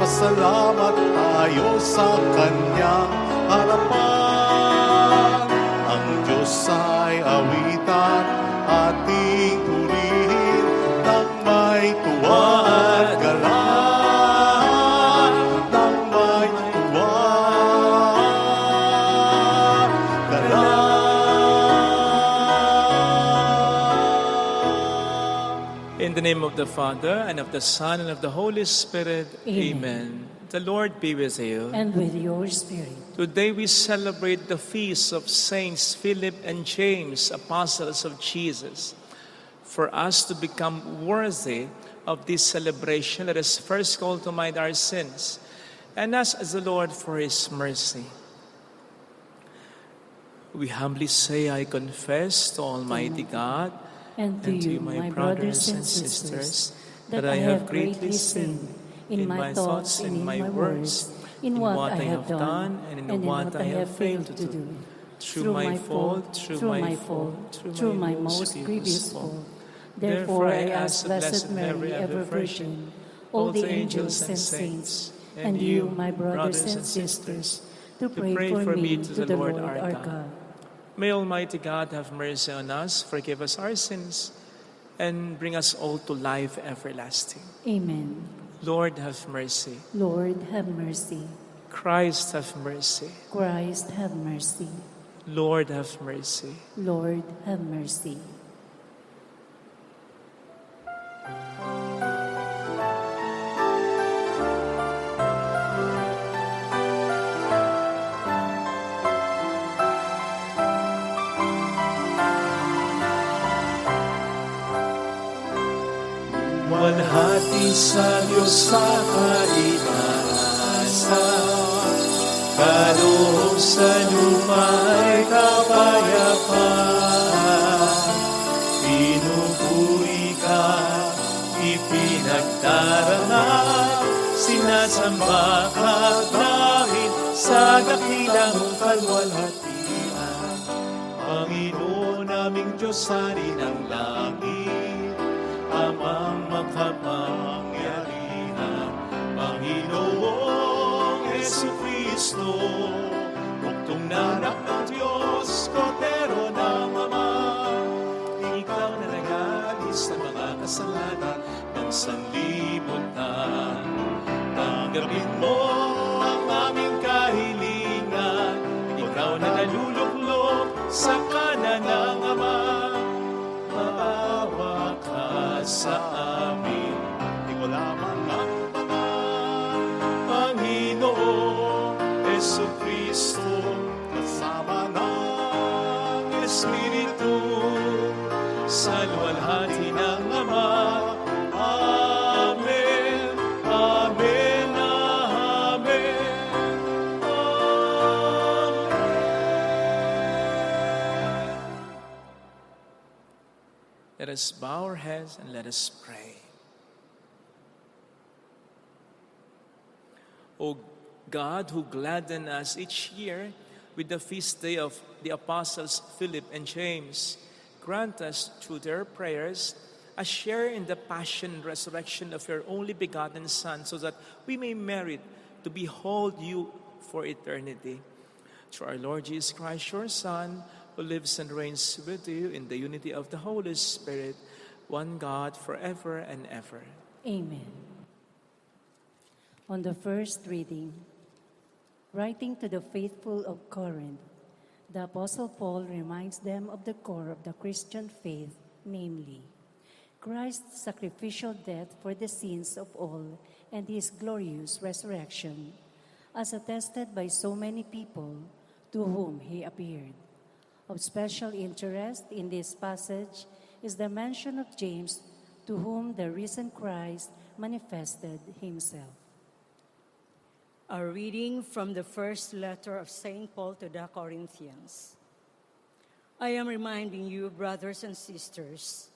Salamat tayo sa Kanyang harapan. Ang Diyos ay awitan, ating purihin, nang may tuwa at galak. Nang may tuwa at galak. In the name of the Father, and of the Son, and of the Holy Spirit, Amen. The Lord be with you. And with your spirit. Today we celebrate the feast of Saints Philip and James, apostles of Jesus. For us to become worthy of this celebration, let us first call to mind our sins and ask the Lord for His mercy. We humbly say, I confess to Almighty God and to you, my brothers and sisters, that I have greatly sinned in my thoughts, in my words, in what I have done, and in what I have failed to do. Through my fault, through my most grievous fault. Therefore I ask Blessed Mary, ever Virgin, all the angels and saints, and you, my brothers and sisters, to pray for me to the Lord our God. May Almighty God have mercy on us, forgive us our sins, and bring us all to life everlasting. Amen. Lord, have mercy. Lord, have mercy. Christ, have mercy. Christ, have mercy. Lord, have mercy. Lord, have mercy. Walhati sa Diyos sa kaligtasan, kaloob sa luma'y kapayapaan. Pinupuri ka, ipinagdarangal, sinasamba ka dahil sa dakilang kalwalhatian. Panginoon naming Diyos, Hari ng langit, Amang makapangyarihan, Panginoong Jesucristo, buktong na anak ng Diyos, Kordero ng Ama. Ikaw na nag-aalis ng mga kasalanan ng sanlibutan. Tanggapin mo ang aming kahilingan, ikaw na naluluklok sa kanan ng Ama. Maawa ka sa amin, di ko lamang ang pangalan, Panginoong Jesucristo, kasama ng Espiritu, sa luwalhati ng Ama. Amen, amen, amen, amen. Let us bow our heads and let us pray. O God, who gladden us each year with the feast day of the apostles Philip and James, grant us through their prayers a share in the passion and resurrection of your only begotten Son, so that we may merit to behold you for eternity. Through our Lord Jesus Christ, your Son, who lives and reigns with you in the unity of the Holy Spirit, one God, forever and ever. Amen. On the first reading, writing to the faithful of Corinth, the Apostle Paul reminds them of the core of the Christian faith, namely, Christ's sacrificial death for the sins of all and his glorious resurrection, as attested by so many people to whom he appeared. Of special interest in this passage is the mention of James, to whom the risen Christ manifested himself. A reading from the first letter of St. Paul to the Corinthians. I am reminding you, brothers and sisters,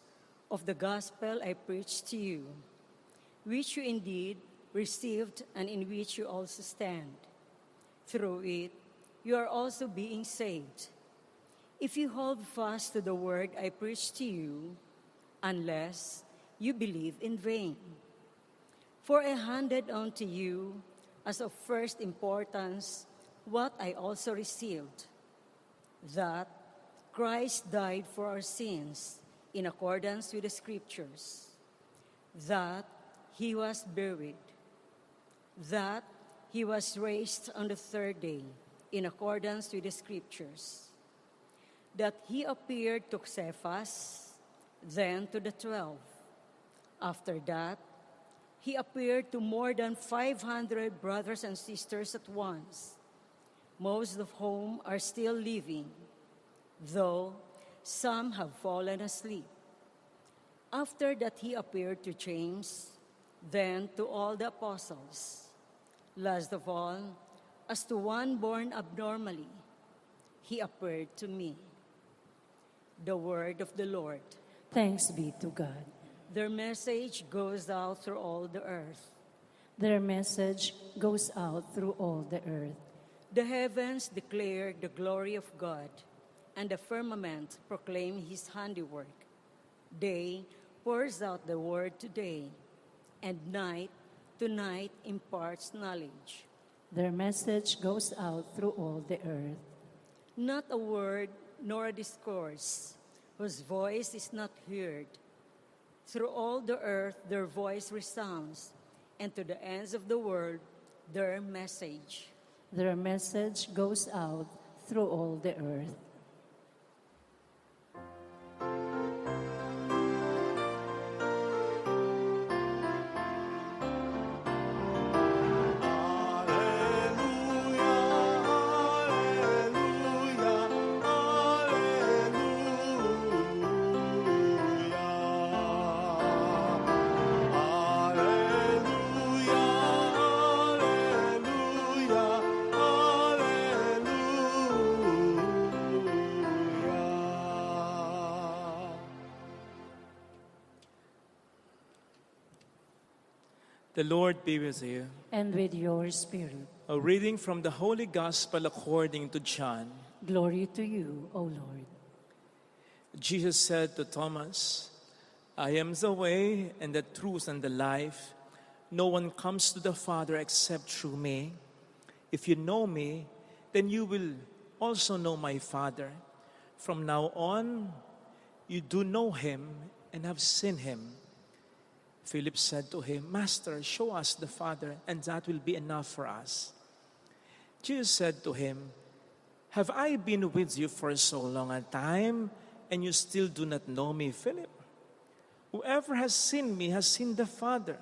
of the gospel I preached to you, which you indeed received and in which you also stand. Through it, you are also being saved, if you hold fast to the word I preached to you, unless you believe in vain. For I handed on to you as of first importance what I also received, that Christ died for our sins in accordance with the Scriptures, that he was buried, that he was raised on the third day in accordance with the Scriptures, that he appeared to Cephas, then to the 12. After that, he appeared to more than 500 brothers and sisters at once, most of whom are still living, though some have fallen asleep. After that, he appeared to James, then to all the apostles. Last of all, as to one born abnormally, he appeared to me. The word of the Lord. Thanks be to God. Their message goes out through all the earth. Their message goes out through all the earth. The heavens declare the glory of God, and the firmament proclaim his handiwork. Day pours out the word to day, and night to night imparts knowledge. Their message goes out through all the earth. Not a word nor a discourse, whose voice is not heard. Through all the earth their voice resounds, and to the ends of the world their message. Their message goes out through all the earth. The Lord be with you. And with your spirit. A reading from the Holy Gospel according to John. Glory to you, O Lord. Jesus said to Thomas, I am the way and the truth and the life. No one comes to the Father except through me. If you know me, then you will also know my Father. From now on, you do know him and have seen him. Philip said to him, Master, show us the Father, and that will be enough for us. Jesus said to him, Have I been with you for so long a time, and you still do not know me, Philip? Whoever has seen me has seen the Father.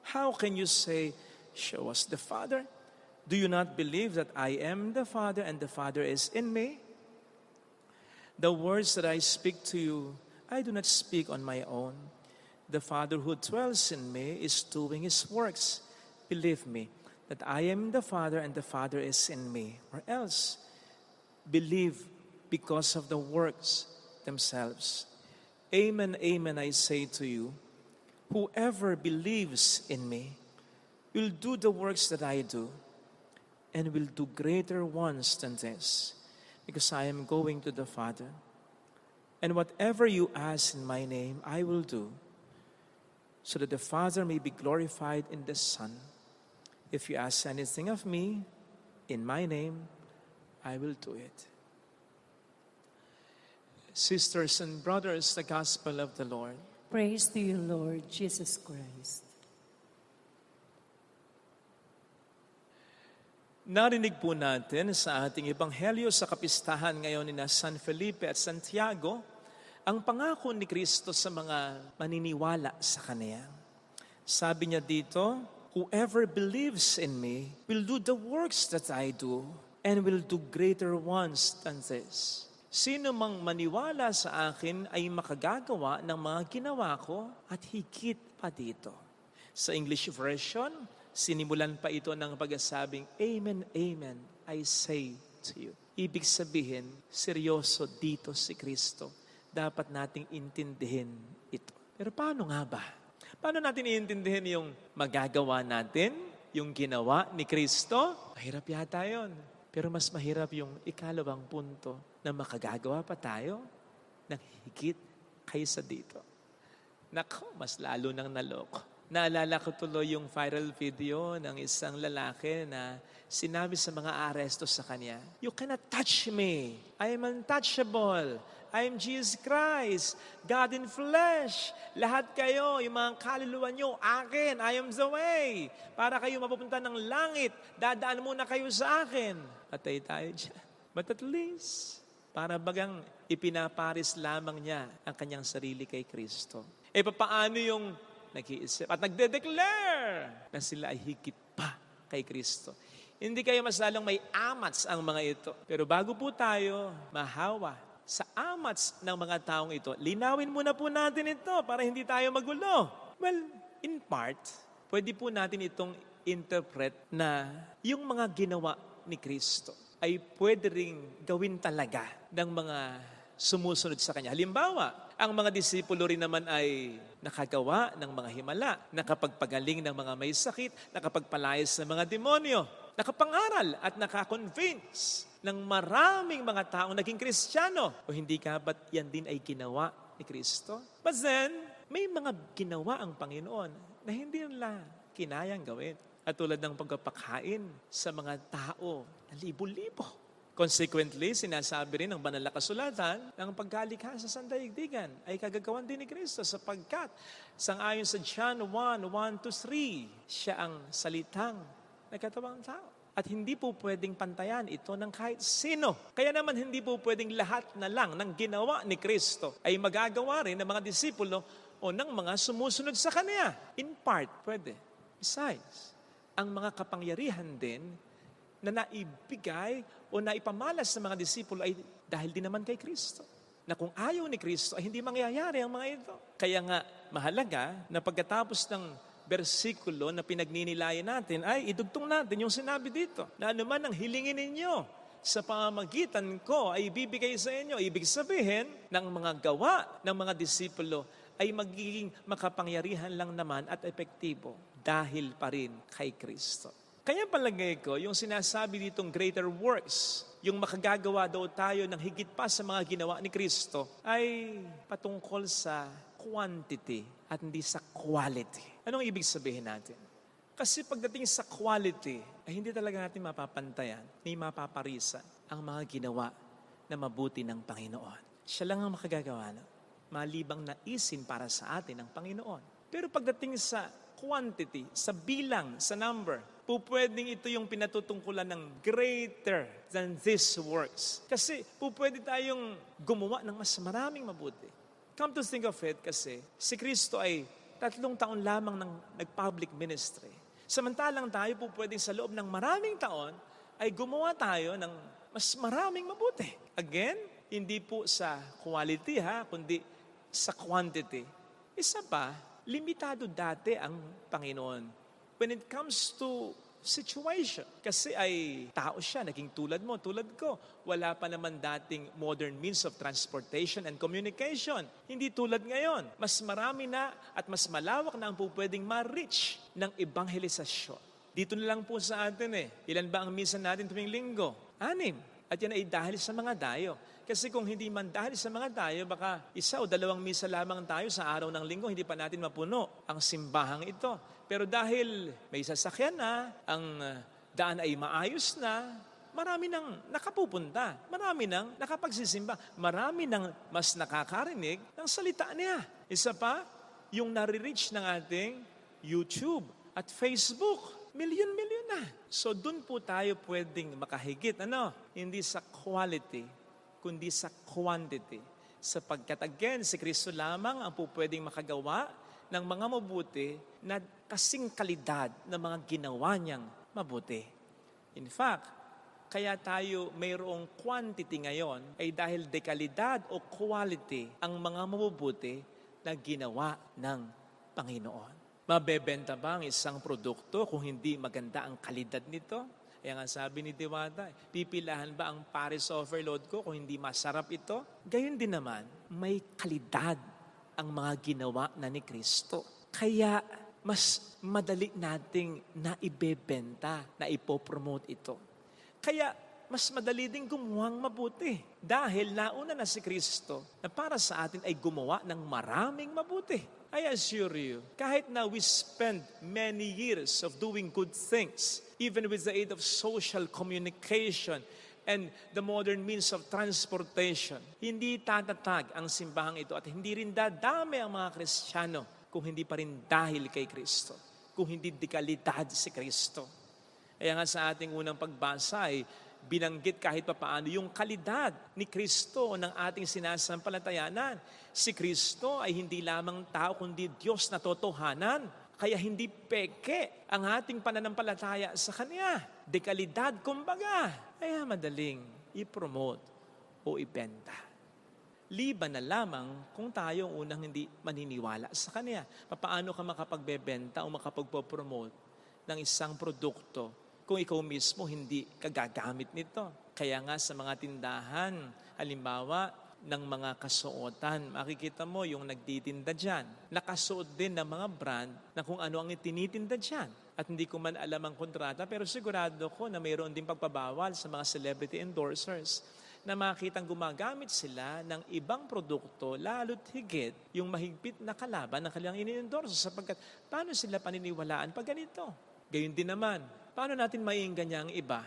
How can you say, Show us the Father? Do you not believe that I am the Father and the Father is in me? The words that I speak to you, I do not speak on my own. The Father who dwells in me is doing his works. Believe me that I am the Father and the Father is in me. Or else, believe because of the works themselves. Amen, amen, I say to you, whoever believes in me will do the works that I do, and will do greater ones than this, because I am going to the Father. And whatever you ask in my name, I will do, so that the Father may be glorified in the Son. If you ask anything of me in my name, I will do it. Sisters and brothers, the Gospel of the Lord. Praise to you, Lord Jesus Christ. Narinig po natin sa ating ebanghelyo sa kapistahan ngayon ni San Felipe at Santiago ang pangako ni Kristo sa mga maniniwala sa Kanya. Sabi niya dito, whoever believes in me will do the works that I do and will do greater ones than this. Sino mang maniwala sa akin ay makagagawa ng mga ginawa ko at higit pa dito. Sa English version, sinimulan pa ito ng pagsasabing, Amen, Amen, I say to you. Ibig sabihin, seryoso dito si Kristo. Dapat nating intindihin ito. Pero paano nga ba? Paano natin iintindihin yung magagawa natin, yung ginawa ni Kristo? Mahirap yata yun. Pero mas mahirap yung ikalawang punto na makagagawa pa tayo ng higit kaysa dito. Nako, mas lalo nang naloko. Naalala ko tuloy yung viral video ng isang lalaki na sinabi sa mga aresto sa kanya, you cannot touch me. I am untouchable. I am Jesus Christ, God in flesh. Lahat kayo, yung mga kaluluwa nyo, akin, I am the way. Para kayo mapupunta ng langit, dadaan muna kayo sa akin. Patay tayo dyan. But at least, para bagang ipinaparis lamang niya ang kanyang sarili kay Kristo. E paano yung nag-iisip at nagde-declare na sila ay higit pa kay Kristo? Hindi kayo masalong may amats ang mga ito. Pero bago po tayo mahawa sa amats ng mga taong ito, linawin muna po natin ito para hindi tayo magulo. Well, in part, pwede po natin itong interpret na yung mga ginawa ni Kristo ay pwede ring gawin talaga ng mga sumusunod sa Kanya. Halimbawa, ang mga disipulo rin naman ay nakagawa ng mga himala, nakapagpagaling ng mga may sakit, nakapagpalayas ng mga demonyo, nakapangaral at nakakonvince ng maraming mga taong naging Kristiyano. O hindi ka ba't yan din ay ginawa ni Kristo? But then, may mga ginawa ang Panginoon na hindi nila kinayang gawin. At tulad ng pagpapakain sa mga tao na libo-libo. Consequently, sinasabi rin ng banal na kasulatan ng pagkalikha sa sandaigdigan ay kagagawan din ni Kristo sapagkat sangayon sa John 1:1-3, siya ang salitang nagkatawang tao. At hindi po pwedeng pantayan ito ng kahit sino. Kaya naman hindi po pwedeng lahat na lang ng ginawa ni Kristo ay magagawa rin ng mga disipulo o ng mga sumusunod sa Kanya. In part, pwede. Besides, ang mga kapangyarihan din na naibigay o naipamalas sa mga disipulo ay dahil din naman kay Kristo. Na kung ayaw ni Kristo ay hindi mangyayari ang mga ito. Kaya nga mahalaga na pagkatapos ng bersikulo na pinagninilayan natin ay idugtong natin yung sinabi dito. Na anuman ang hilingin ninyo sa pamamagitan ko ay ibibigay sa inyo. Ibig sabihin ng mga gawa ng mga disipulo ay magiging makapangyarihan lang naman at epektibo dahil pa rin kay Kristo. Kaya palagay ko, yung sinasabi ditong greater works, yung makagagawa daw tayo ng higit pa sa mga ginawa ni Kristo, ay patungkol sa quantity at hindi sa quality. Anong ibig sabihin natin? Kasi pagdating sa quality, ay hindi talaga natin mapapantayan, ni mapaparisan ang mga ginawa na mabuti ng Panginoon. Siya lang ang makagagawa na malibang naisin para sa atin ng Panginoon. Pero pagdating sa quantity, sa bilang, sa number, pwedeng ito yung pinatutungkulan ng greater than these works. Kasi pwede tayong gumawa ng mas maraming mabuti. Come to think of it kasi, si Kristo ay 3 taon lamang ng nag-public ministry. Samantalang tayo pwedeng sa loob ng maraming taon ay gumawa tayo ng mas maraming mabuti. Again, hindi po sa quality kundi sa quantity. Isa pa, limitado dati ang Panginoon when it comes to situation. Kasi ay tao siya, naging tulad mo, tulad ko. Wala pa naman dating modern means of transportation and communication. Hindi tulad ngayon. Mas marami na at mas malawak na ang pwedeng ma-reach ng ebanghelisasyon. Dito na lang po sa atin Ilan ba ang misa natin tuwing linggo? 6. At yan ay dahil sa mga dayo. Kasi kung hindi man dahil sa mga tayo, baka 1 o 2 misa lamang tayo sa araw ng linggo, hindi pa natin mapuno ang simbahang ito. Pero dahil may sasakyan na, ang daan ay maayos na, marami nang nakapupunta, marami nang nakapagsisimba, marami nang mas nakakarinig ng salita niya. Isa pa, yung nare-reach ng ating YouTube at Facebook, milyon-milyon na. So dun po tayo pwedeng makahigit. Hindi sa quality, kundi sa quantity. Sapagkat again, si Kristo lamang ang po pwedeng makagawa ng mga mabuti na kasing kalidad ng mga ginawa niyang mabuti. In fact, kaya tayo mayroong quantity ngayon ay dahil dekalidad o quality ang mga mabubuti na ginawa ng Panginoon. Mabebenta ba ang isang produkto kung hindi maganda ang kalidad nito? Kaya nga sabi ni Diwata, pipilahan ba ang Paris Overload ko kung hindi masarap ito? Gayon din naman, may kalidad ang mga ginawa na ni Kristo. Kaya mas madali nating naibebenta, na ipopromote ito. Kaya mas madali din gumuhang mabuti. Dahil nauna na si Kristo na para sa atin ay gumawa ng maraming mabuti. I assure you, kahit na we spend many years of doing good things, even with the aid of social communication and the modern means of transportation, hindi tatatag ang simbahang ito at hindi rin dadami ang mga Kristiyano kung hindi pa rin dahil kay Kristo, kung hindi dekalidad si Kristo. Kaya nga sa ating unang pagbasa ay binanggit kahit papaano yung kalidad ni Kristo ng ating sinasampalatayanan. Si Kristo ay hindi lamang tao kundi Diyos na totohanan. Kaya hindi peke ang ating pananampalataya sa Kanya. Dekalidad, kumbaga. Kaya madaling i-promote o ibenta. Liban na lamang kung tayo ang unang hindi maniniwala sa Kanya. Paano ka makapagbebenta o makapagpopromote ng isang produkto kung ikaw mismo hindi kagagamit nito? Kaya nga sa mga tindahan, halimbawa, ng mga kasuotan, makikita mo yung nagtitinda dyan. Nakasuot din ng mga brand na kung ano ang itinitinda dyan. At hindi ko man alam ang kontrata, pero sigurado ko na mayroon din pagpabawal sa mga celebrity endorsers na makitang gumagamit sila ng ibang produkto, lalo't higit yung mahigpit na kalaban ng kanilang ini-endorse. Sapagkat paano sila paniniwalaan pag ganito? Gayun din naman, paano natin maiingganya ang iba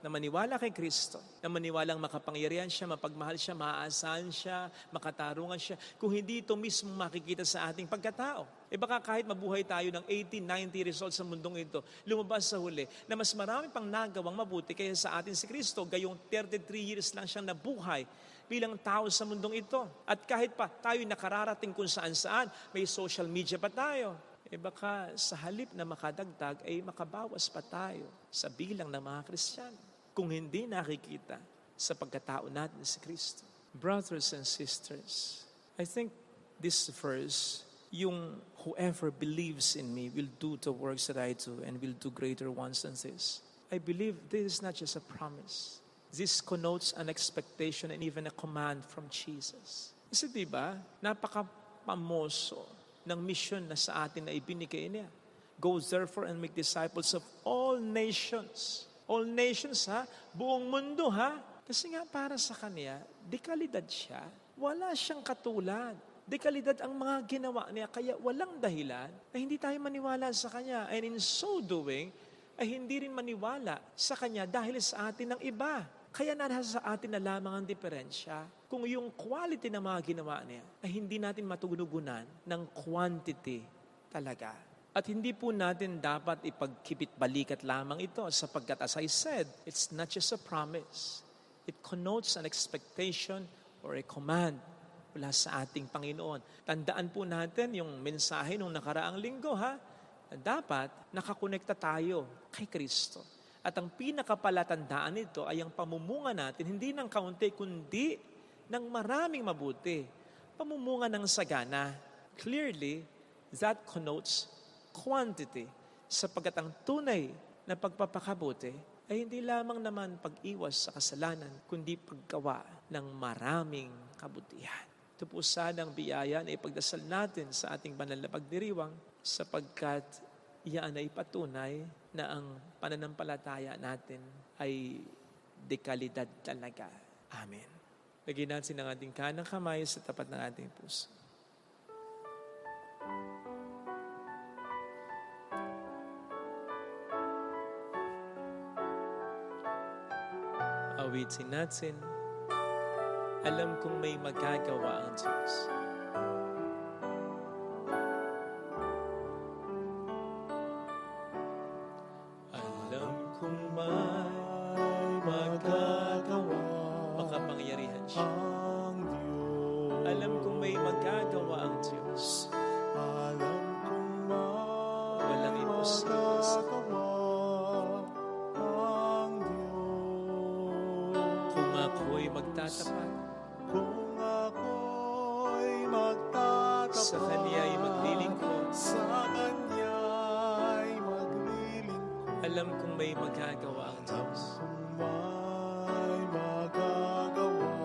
na maniwala kay Kristo, na maniwalang makapangyarihan siya, mapagmahal siya, maaasahan siya, makatarungan siya, kung hindi ito mismo makikita sa ating pagkatao? Baka kahit mabuhay tayo ng 80, 90 results sa mundong ito, lumabas sa huli na mas marami pang nagawang mabuti kaysa sa atin si Kristo, gayong 33 years lang siyang nabuhay bilang tao sa mundong ito. At kahit pa tayo nakararating kung saan-saan, may social media pa tayo, baka sa halip na makadagdag ay makabawas pa tayo sa bilang ng mga Kristiyano kung hindi nakikita sa pagkatao natin si Kristo. Brothers and sisters, I think this verse, yung whoever believes in me will do the works that I do and will do greater ones than this. I believe this is not just a promise. This connotes an expectation and even a command from Jesus. Kasi diba, napaka-pamoso ng mission na sa atin na ibinigay niya. Go therefore and make disciples of all nations. All nations, buong mundo, Kasi nga para sa Kanya, dekalidad siya. Wala siyang katulad. Dekalidad ang mga ginawa niya, kaya walang dahilan na hindi tayo maniwala sa Kanya. And in so doing, ay hindi rin maniwala sa Kanya dahil sa atin ng iba. Kaya nasa sa atin na lamang ang diferensya kung yung quality ng mga ginawa niya ay hindi natin matugunugunan ng quantity talaga. At hindi po natin dapat ipagkibit-balikat lamang ito sapagkat as I said, it's not just a promise. It connotes an expectation or a command mula sa ating Panginoon. Tandaan po natin yung mensahe nung nakaraang linggo, na dapat nakakonekta tayo kay Kristo. At ang pinakapalatandaan nito ay ang pamumunga natin, hindi ng kaunti, kundi ng maraming mabuti. Pamumunga ng sagana. Clearly, that connotes quantity. Sapagkat ang tunay na pagpapakabuti ay hindi lamang naman pag-iwas sa kasalanan, kundi paggawa ng maraming kabutihan. Ito po sanang biyaya na ipagdasal natin sa ating banal na pagdiriwang sapagkat iyan ay patunay na ang pananampalataya natin ay dekalidad talaga. Amen. Lagyan natin ang ating kanang kamay sa tapat ng ating puso. Awitin natin, alam kong may magagawa ang Diyos. Alam kong may magagawa, makapangyarihan siya. ang Diyos. Alam kong may magagawa ang Diyos. Alam kong Walang imposible sa magagawa ang Diyos. Kung ako'y magtatapat, Kung ako'y magtatapat sa Kaniya'y maglilingkod, sa Kanya'y maglilingkod, alam kong may magagawa ang Diyos. kung may magagawa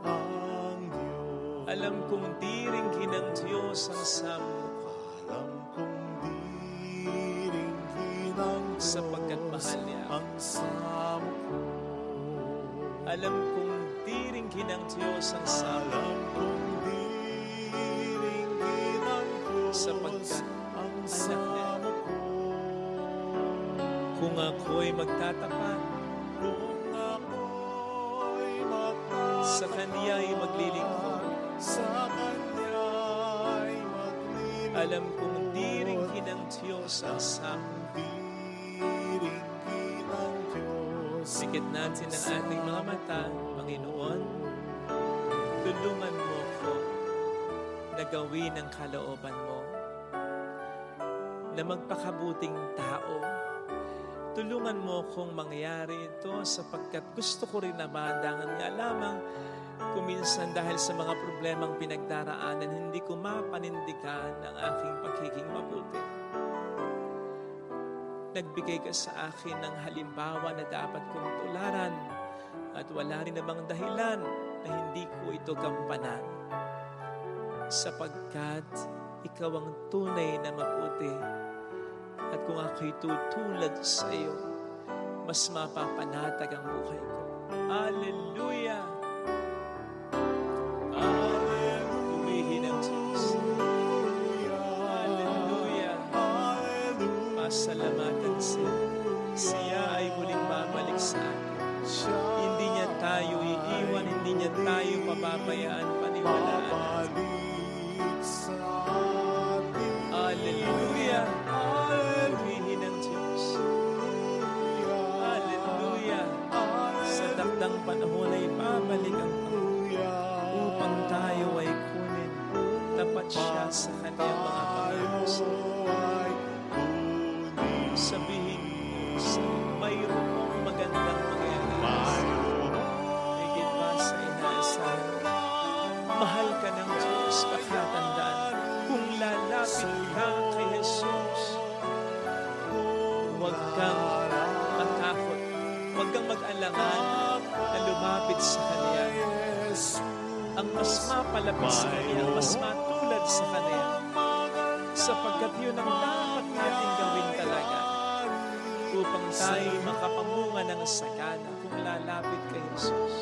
ang Diyos. Alam kong diringgin ng Diyos ang samumukha, Alam kong diringgin ang Diyos sapagkat mahal niya ako. ang samo ko. Alam kong diringgin ng Diyos ang samumukha, Alam kong diringgin ang Diyos sapagkat ang anak niya. samo ko. Kung ako'y magtatapat, Kung ako'y magtatapat sa Kaniya'y maglilingkod, sa Kanya'y maglilingkod, alam kong diringgin ng Diyos ang samumukha. diringgin ang Diyos. Sikit natin ang ating mga mata, Panginoon. Tulungan mo ko na gawin ang kalooban mo, na magpakabuting tao. Tulungan mo kong mangyari ito sapagkat gusto ko rin na madangan nga lamang kuminsan dahil sa mga problemang pinagdaraanan, hindi ko mapanindigan ang aking pagiging mabuti. Nagbigay ka sa akin ng halimbawa na dapat kong tularan at wala rin namang dahilan na hindi ko ito gampanan. Sapagkat ikaw ang tunay na mabuti at kung ako'y tutulad sa iyo, mas mapapanatag ang buhay ko. Hallelujah! Hallelujah! Purihin ang Diyos. Hallelujah! Pasalamatan siya. Siya ay muling babalik sa atin. Hindi niya tayo iiwan, hindi niya tayo pababayaan, paniwalaan natin. Babalik sa atin. Hallelujah! Purihin ang Diyos. Hallelujah! Sa takdang panahon ay babalik ang Panginoon upang tayo ay kunin. Tapat siya sa kanyang mga pangangusap. Ay kunin. Sabihin mo, mayroong magandang mangyayari. Higit pa sa inaasahan. Mahal ka ng Diyos, pakatandaan. Kung lalapit ka kay Jesus, huwag kang matakot. Huwag kang mag-alangan na lumapit sa Kanya. Ang mas mapalapit sa Kanya, ang mas matulad sa Kanya. Sapagkat yun ang dapat natin gawin talaga upang tayo makapamunga ng sagana kung lalapit kay Jesus.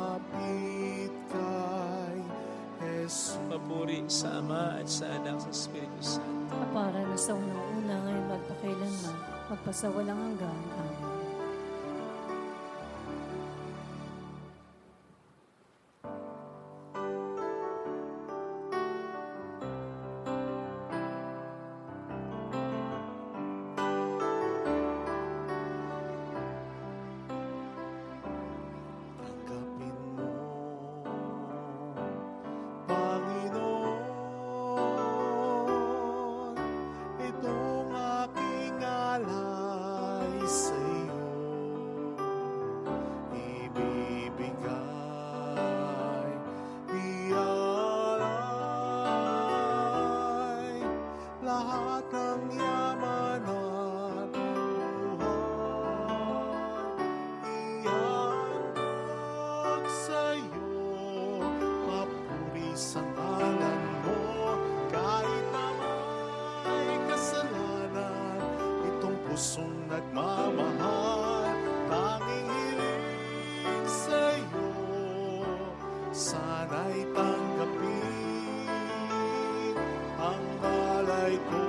Lalapit kay Jesus. Papuri sa Ama at sa Anak sa Espiritu Santo. Para na sa unang-una ngayon magpakailanman, magpasawalang hanggan. Amen. Tanggapin mo, Panginoon, itong aking alay sa iyo. Ibibigay, ialay, lahat ng yaman at buhay. Ihandog sa'yo, papuri sa ngalan mo, kahit na may kasalanan, itong pusong nagmamahal, tanging hiling sa'yo, sana'y tanggapin ang alay ko.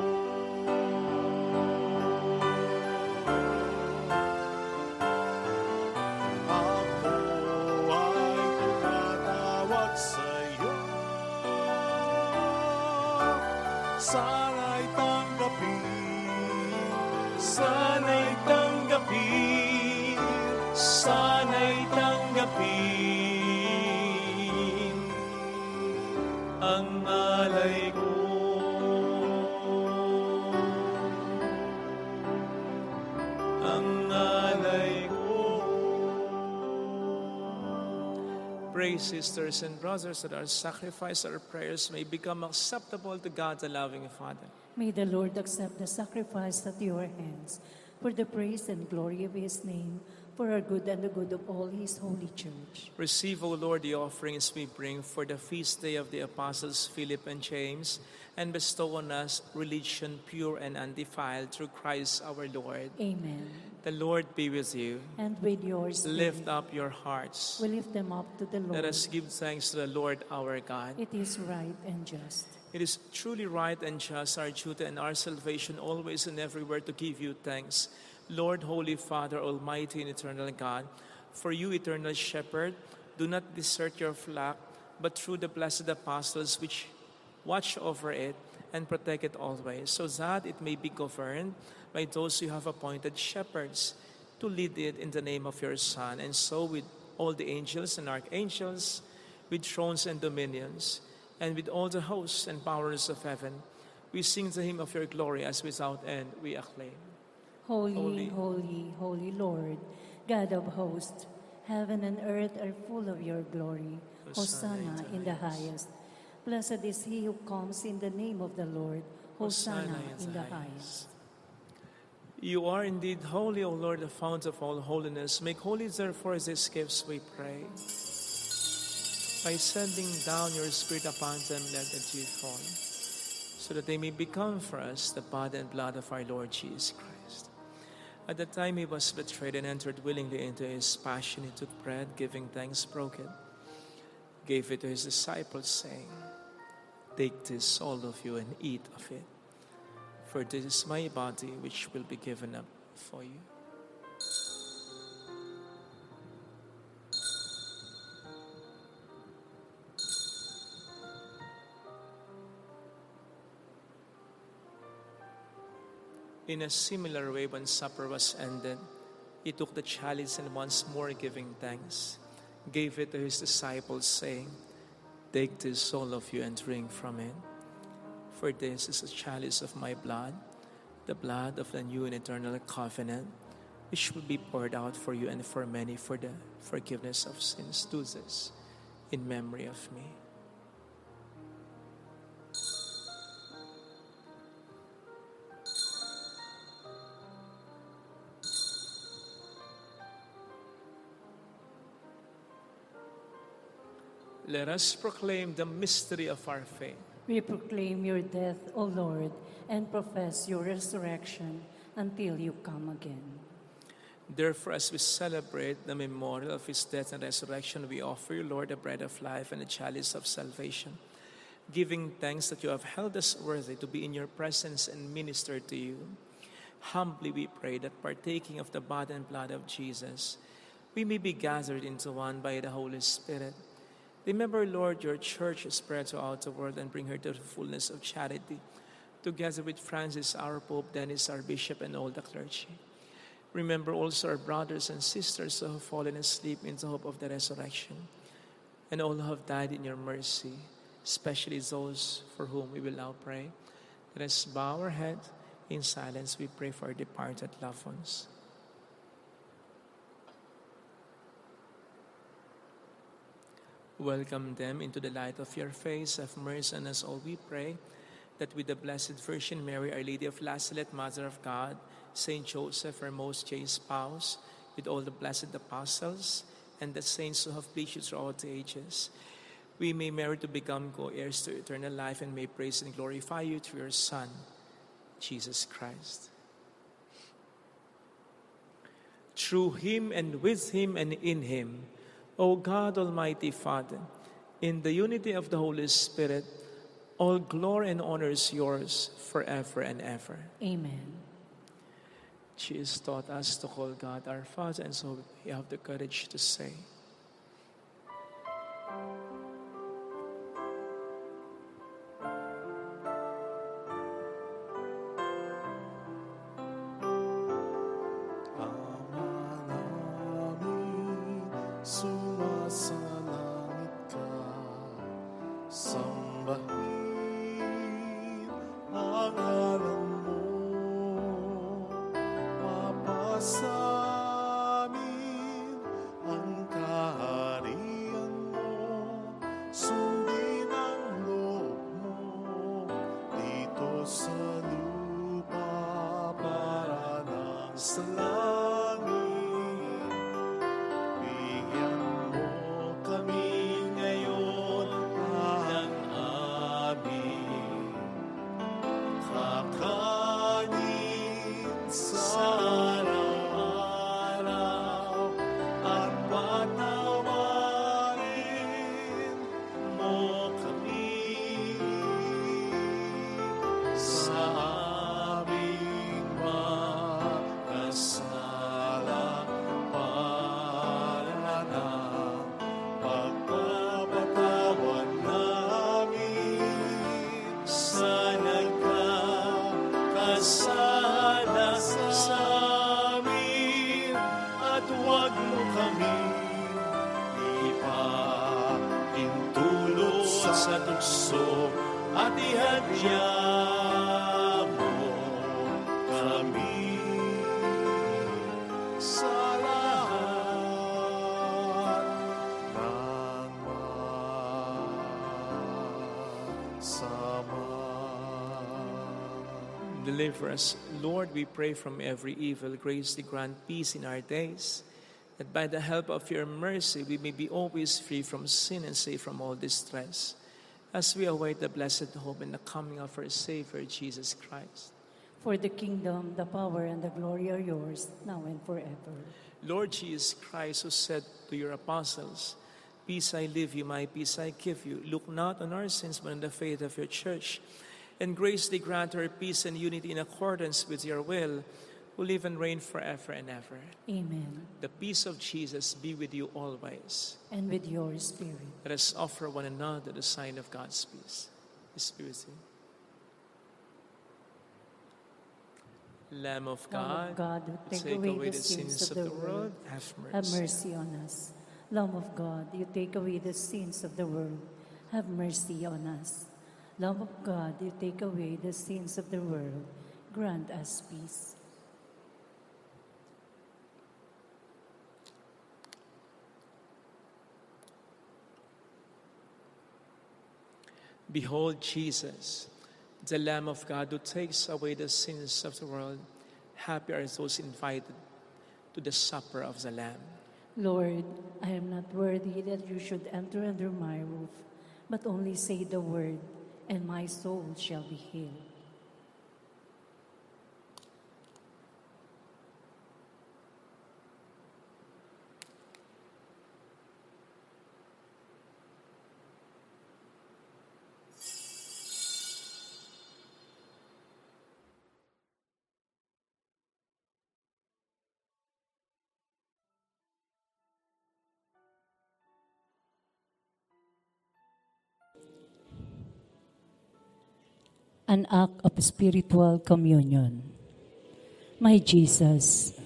sana'y tanggapin, Sana'y tanggapin, sana'y tanggapin ang alay ko. Ang alay ko. Pray, sisters and brothers, that our sacrifice, our prayers may become acceptable to God, the loving Father. May the Lord accept the sacrifice at your hands for the praise and glory of his name, for our good and the good of all his holy church. Receive, O Lord, the offerings we bring for the feast day of the apostles Philip and James, and bestow on us religion pure and undefiled through Christ our Lord. Amen. The Lord be with you. And with yours, Lift up your hearts. we lift them up to the Lord. Let us give thanks to the Lord our God. It is right and just. It is truly right and just, our duty and our salvation, always and everywhere to give you thanks. Lord, Holy Father, Almighty and Eternal God, for you, Eternal Shepherd, do not desert your flock, but through the blessed apostles which watch over it and protect it always, so that it may be governed by those you have appointed shepherds to lead it in the name of your Son, and so with all the angels and archangels, with thrones and dominions, and with all the hosts and powers of heaven, we sing the hymn of your glory as without end we acclaim. Holy, Holy. holy, holy Lord, God of hosts, heaven and earth are full of your glory. Hosanna in the highest. Blessed is he who comes in the name of the Lord. Hosanna in the highest. You are indeed holy, O Lord, the fount of all holiness. Make holy, therefore, these gifts, we pray. By sending down your Spirit upon them, let the dew fall, so that they may become for us the body and blood of our Lord Jesus Christ. At the time he was betrayed and entered willingly into his passion, he took bread, giving thanks, broke it, gave it to his disciples, saying, "Take this, all of you, and eat of it. For this is my body, which will be given up for you." In a similar way, when supper was ended, he took the chalice and once more giving thanks, gave it to his disciples, saying, "Take this, all of you, and drink from it. For this is a chalice of my blood, the blood of the new and eternal covenant, which will be poured out for you and for many for the forgiveness of sins. Do this in memory of me." Let us proclaim the mystery of our faith. We proclaim your death, O Lord, and profess your resurrection until you come again. Therefore, as we celebrate the memorial of his death and resurrection, we offer you, Lord, the bread of life and the chalice of salvation, giving thanks that you have held us worthy to be in your presence and minister to you. Humbly we pray that, partaking of the body and blood of Jesus, we may be gathered into one by the Holy Spirit. Remember, Lord, your church spread throughout the world and bring her to the fullness of charity, together with Francis, our Pope, Dennis, our Bishop, and all the clergy. Remember also our brothers and sisters who have fallen asleep in the hope of the resurrection, and all who have died in your mercy, especially those for whom we will now pray. Let us bow our head in silence. We pray for our departed loved ones. Welcome them into the light of your face. Have mercy on us all, we pray, that with the Blessed Virgin Mary, Our Lady of Lazaret, Mother of God, Saint Joseph, her most chaste spouse, with all the blessed apostles, and the saints who have pleased you throughout the ages, we may merit to become co-heirs to eternal life and may praise and glorify you through your Son, Jesus Christ. Through him and with him and in him, O God, Almighty Father, in the unity of the Holy Spirit, all glory and honor is yours forever and ever. Amen. Jesus taught us to call God our Father, and so we have the courage to say, sumasalangit ka. Sambahin ang ngalan mo, mapasamin ang kaharian mo, sundin ang loob mo dito sa lupa para nang sa langit. Bigyan mo kami ngayon ng aming kakanin sa araw-araw at patawarin mo kami sa aming magkasala para ng pagpapatawad namin sa nagkakasala sa amin, at huwag mo kami ipahintulot sa tukso, at ihadya mo kami sa lahat ng masama. Deliver us, Lord, we pray, from every evil. Graciously grant peace in our days, that by the help of your mercy we may be always free from sin and safe from all distress, as we await the blessed hope and the coming of our Savior, Jesus Christ. For the kingdom, the power, and the glory are yours, now and forever. Lord Jesus Christ, who said to your apostles, "Peace I leave you, my peace I give you," look not on our sins, but on the faith of your church, and graciously grant her peace and unity in accordance with your will, who live and reign forever and ever. Amen. The peace of Jesus be with you always. And with your spirit. Let us offer one another the sign of God's peace. His Spirit. Lamb of Lamb of God, God, who take away the sins of the world, have have mercy. mercy on us. Lamb of God, you take away the sins of the world, have mercy on us. Lamb of God, you take away the sins of the world, grant us peace. Behold Jesus, the Lamb of God who takes away the sins of the world. Happy are those invited to the supper of the Lamb. Lord, I am not worthy that you should enter under my roof, but only say the word, and my soul shall be healed. An act of spiritual communion. My Jesus,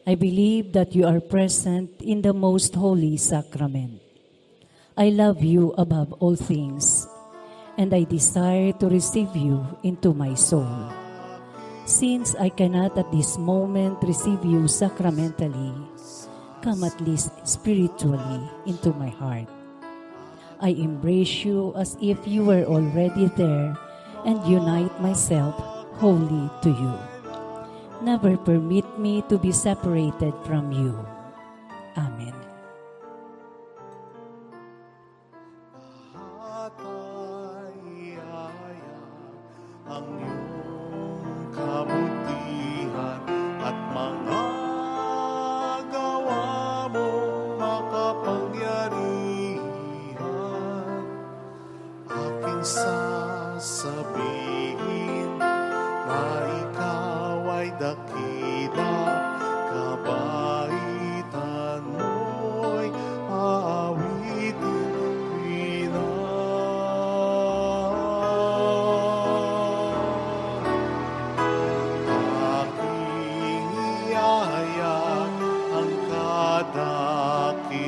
I believe that you are present in the most holy sacrament. I love you above all things, and I desire to receive you into my soul. Since I cannot at this moment receive you sacramentally, come at least spiritually into my heart. I embrace you as if you were already there, and unite myself wholly to you. Never permit me to be separated from you. Amen. Lahat ay ihayag ang iyong kabutihan at mga gawa mong makapangyarihan. Aking sasabihin na ikaw ay dakila, kabaitan mo'y aawitin aking ihayag ang kadakilaan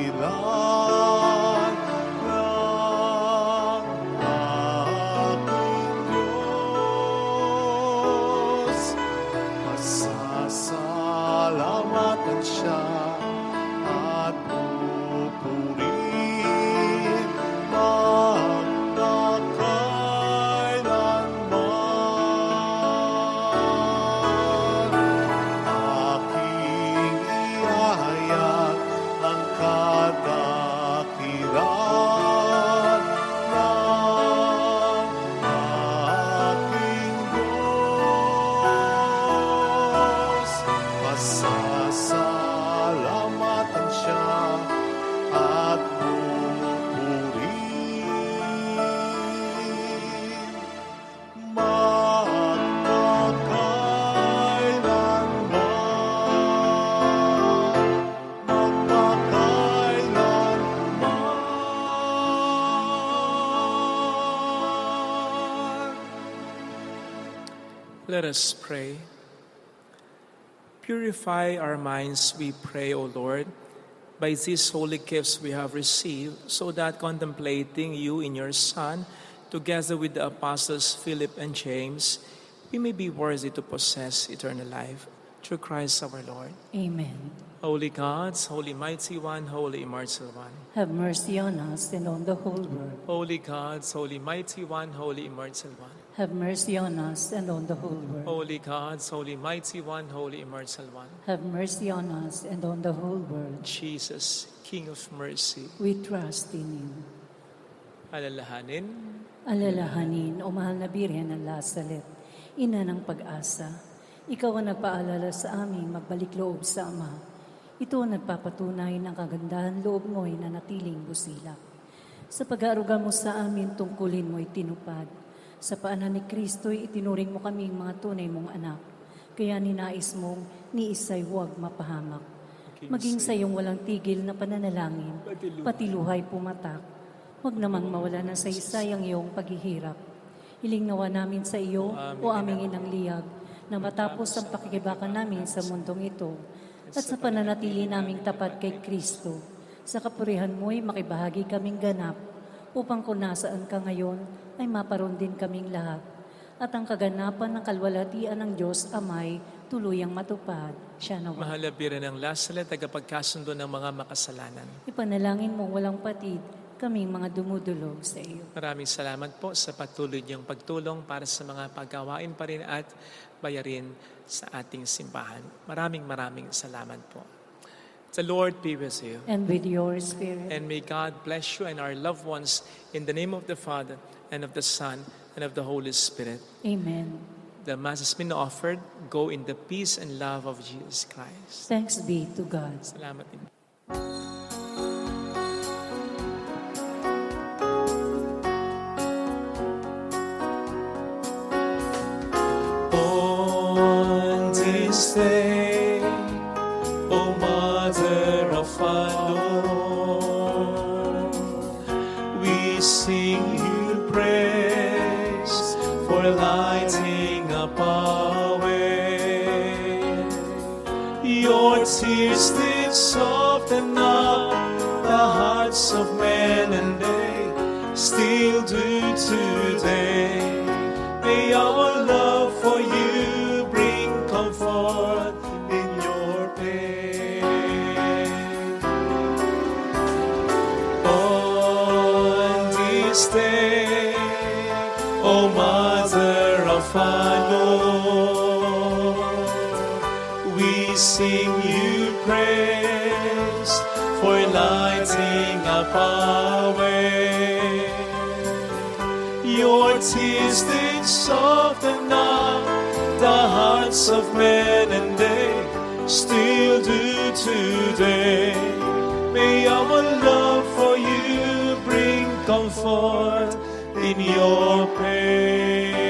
Let us pray. Purify our minds, we pray, O Lord, by these holy gifts we have received, so that contemplating you in your Son, together with the apostles Philip and James, we may be worthy to possess eternal life. Through Christ our Lord. Amen. Holy Gods, Holy Mighty One, Holy Immortal One. Have mercy on us and on the whole world. Holy Gods, Holy Mighty One, Holy Immortal One. Have mercy on us and on the whole world. Holy Gods, Holy Mighty One, Holy Immortal One. Have mercy on us and on the whole world. Jesus, King of Mercy. We trust in you. Alalahanin, Alalahanin, O mahal na Birhen ng Lazaret, ina ng pag-asa. Ikaw ang nagpaalala sa amin magbalik loob sa Ama. Ito ang nagpapatunay ng kagandahan loob mo'y nanatiling busilak. Sa pag-aaruga mo sa amin, tungkulin mo'y tinupad. Sa paanan ni Kristo'y itinuring mo kaming mga tunay mong anak. Kaya ninais mong ni isa'y huwag mapahamak. Maging sa iyong walang tigil na pananalangin, pati luhay pumatak. Huwag namang mawala na sa isayang iyong paghihirap. Hiling nawa namin sa iyo, o aming inang liyag, na matapos ang pakikibakan namin sa mundong ito, at sa pananatili naming tapat kay Kristo, sa kapurihan mo'y makibahagi kaming ganap, upang kung nasaan ka ngayon, ay maparoon din kaming lahat. At ang kaganapan ng kalwalhatian ng Diyos Amay, tuluyang matupad. Siya nawa. mahal na Birhen ng Lazaret, tagapagkasundo ng mga makasalanan. Ipanalangin mo walang patid, kaming mga dumudulog sa iyo. Maraming salamat po sa patuloy niyong pagtulong para sa mga paggawain pa rin at bayarin sa ating simbahan. Maraming salamat po. The Lord be with you. And with your spirit. And may God bless you and our loved ones in the name of the Father and of the Son and of the Holy Spirit. Amen. The Mass has been offered. Go in the peace and love of Jesus Christ. Thanks be to God. Salamat din. On this day, O Mother of our Lord, we sing you praise for lighting up our way. Your tears did soften up the hearts of men, and they still do today. May our love for you bring comfort in your pain. On this day, O Mother of our Lord, we sing you praise for lighting up our way. Your tears did soften up the hearts of men, and they still do today. May our love for you bring comfort in your pain.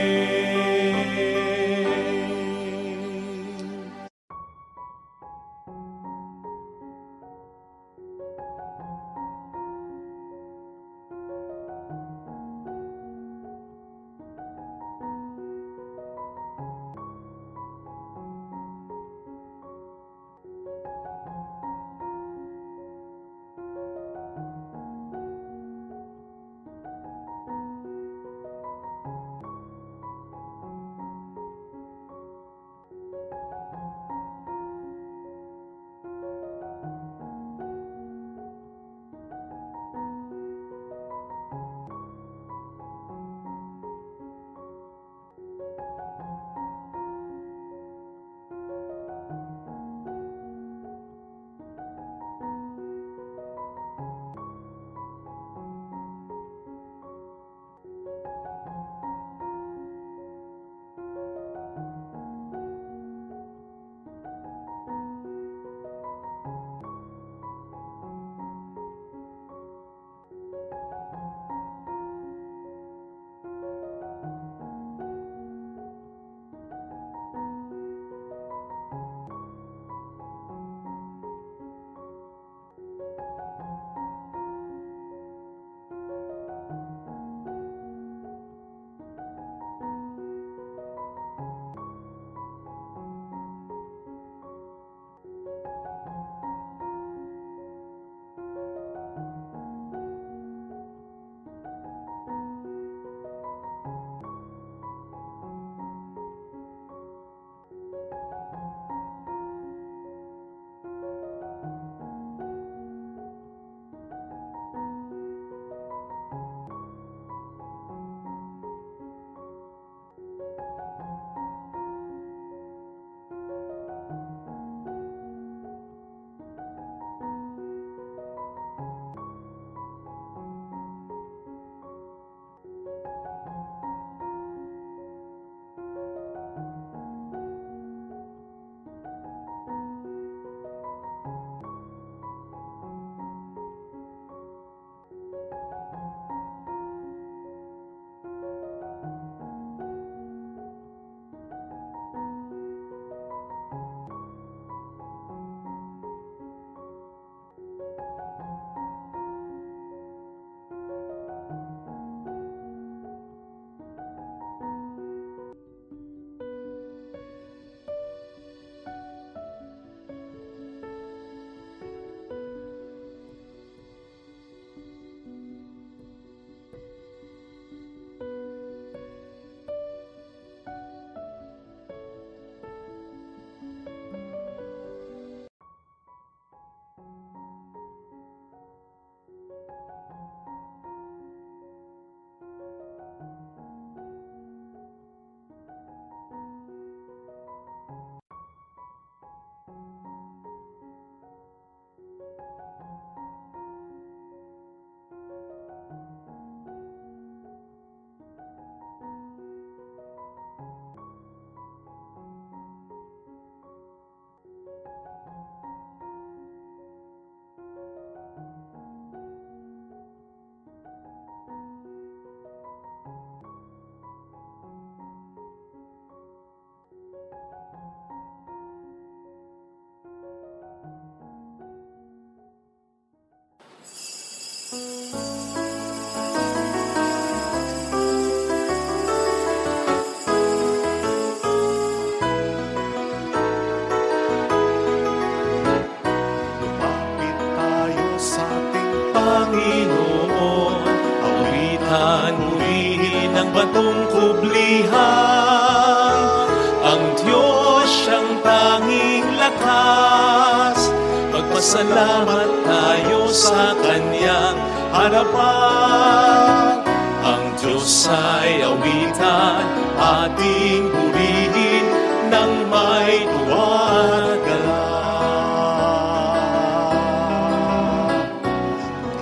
magpasalamat tayo sa Kanyang harapan. Ang Diyos ay awitan, ating purihin ng may tuwa at galak.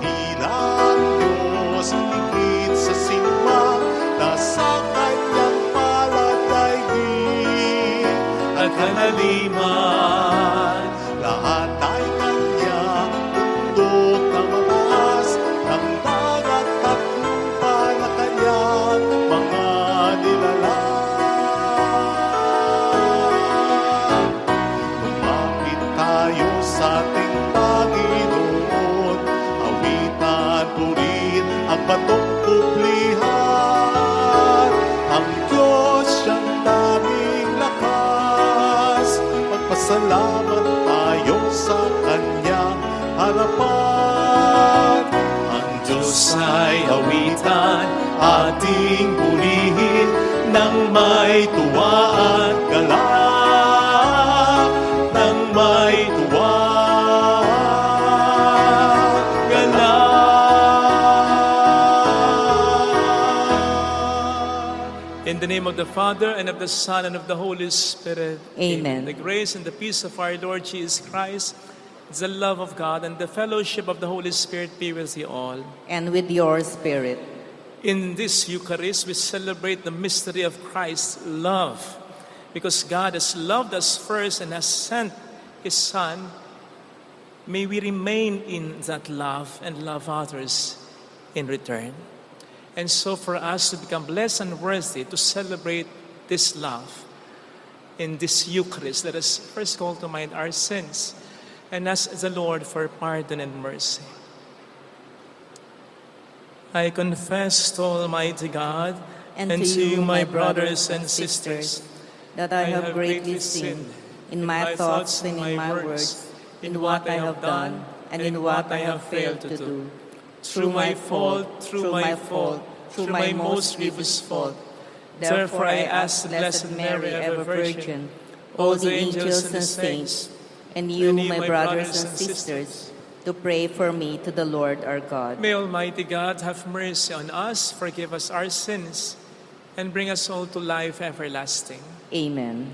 Tilang Diyos, higit sa sinuman, nasa Kanyang paladaigdig at kanaliman. Lahat ay Kanyang bundok na mataas, ng dagat at lupa na Kanyang mga nilalang. Lumapit tayo sa ating Panginoon, awitan, purihin ang batong kublihan. Ang Diyos siyang daming lakas, magpasalamat tayo sa Kanyang harapan. Ang Diyos ay awitan, ating purihin ng may tuwa at galak, ng may tuwa at galak. In the name of the Father, and of the Son, and of the Holy Spirit. Amen. The grace and the peace of our Lord Jesus Christ, the love of God, and the fellowship of the Holy Spirit be with you all. And with your spirit. In this Eucharist, we celebrate the mystery of Christ's love. Because God has loved us first and has sent His Son, may we remain in that love and love others in return. And so for us to become blessed and worthy to celebrate this love in this Eucharist, let us first call to mind our sins and ask the Lord for pardon and mercy. I confess to Almighty God and to you, my brothers and sisters, that I have greatly sinned in my thoughts and in my words, in what I have done and in what I have failed to do. Through my fault, through my most grievous fault. Therefore I ask the Blessed Mary, ever Virgin, all the angels and saints, and you, my brothers and sisters, to pray for me to the Lord our God. May Almighty God have mercy on us, forgive us our sins, and bring us all to life everlasting. Amen.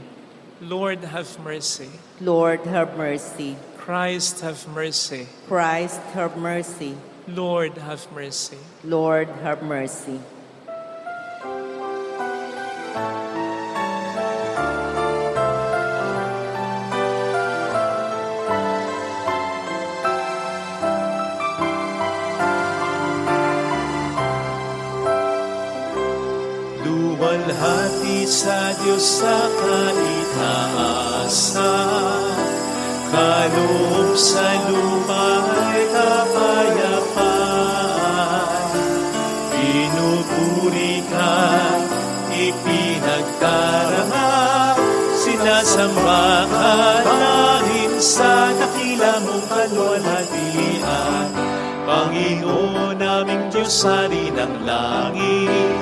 Lord, have mercy. Lord, have mercy. Christ, have mercy. Christ, have mercy. Lord, have mercy. Lord, have mercy. Luwalhati sa Diyos sa kaitaasan, kaloob sa luma'y kapayapaan. Pinupuri ka, ipinagdarama, sinasamba ka namin sa dakila mong kaluwalhatian. Panginoon naming Diyos, Hari ng langit,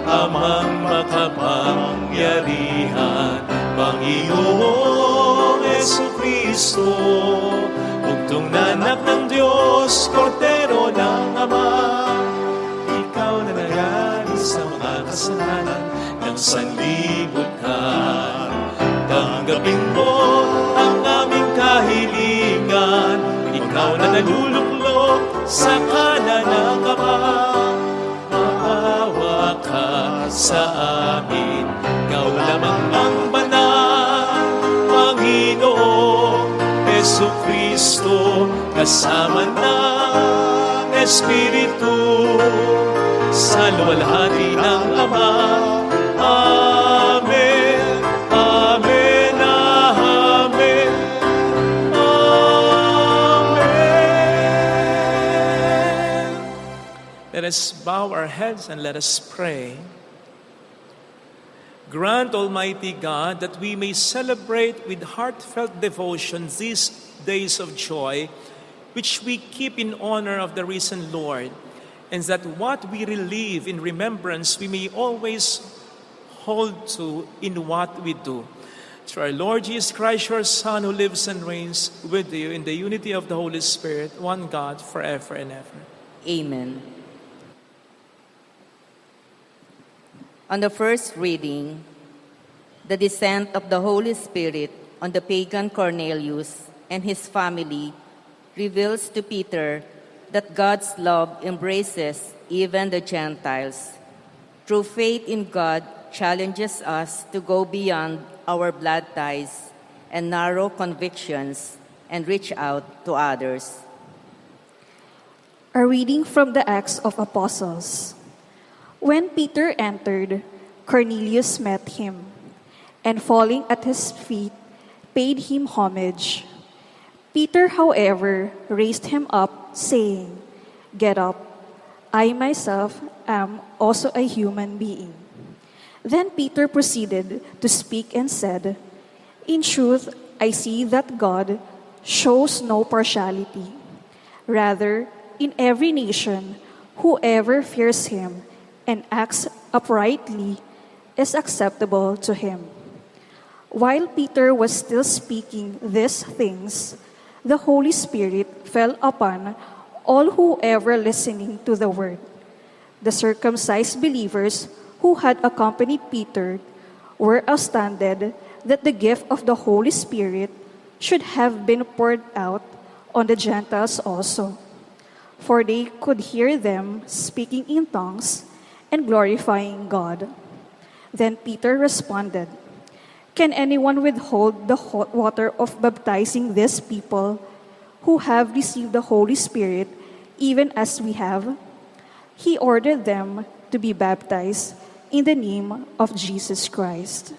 Amang makapangyarihan, Panginoong Jesucristo, bugtong na anak ng Diyos, Kordero ng Ama. Ikaw na nagari sa mga kasalanan ng sanlibutan. Tanggapin mo ang aming kahilingan, ikaw na naluluklok sa kanan ng Ama. Maawa ka sa amin, ikaw lamang ang banal, Panginoong Jesucristo, kasama ng Espiritu, sa luwalhati ng Ama. Amen, Amen, Amen, Amen. Let us bow our heads and let us pray. Grant, Almighty God, that we may celebrate with heartfelt devotion these days of joy, which we keep in honor of the risen Lord, and that what we relive in remembrance we may always hold to in what we do. Through our Lord Jesus Christ, your Son, who lives and reigns with you in the unity of the Holy Spirit, one God, forever and ever. Amen. On the first reading, the descent of the Holy Spirit on the pagan Cornelius and his family reveals to Peter that God's love embraces even the Gentiles. True faith in God challenges us to go beyond our blood ties and narrow convictions and reach out to others. A reading from the Acts of Apostles. When Peter entered, Cornelius met him, and falling at his feet, paid him homage. Peter, however, raised him up, saying, "Get up. I myself am also a human being." Then Peter proceeded to speak and said, "In truth, I see that God shows no partiality. Rather, in every nation, whoever fears him and acts uprightly is acceptable to him." While Peter was still speaking these things, the Holy Spirit fell upon all who were listening to the word. The circumcised believers who had accompanied Peter were astounded that the gift of the Holy Spirit should have been poured out on the Gentiles also, for they could hear them speaking in tongues and glorifying God. Then Peter responded, "Can anyone withhold the hot water of baptizing these people who have received the Holy Spirit even as we have?" He ordered them to be baptized in the name of Jesus Christ.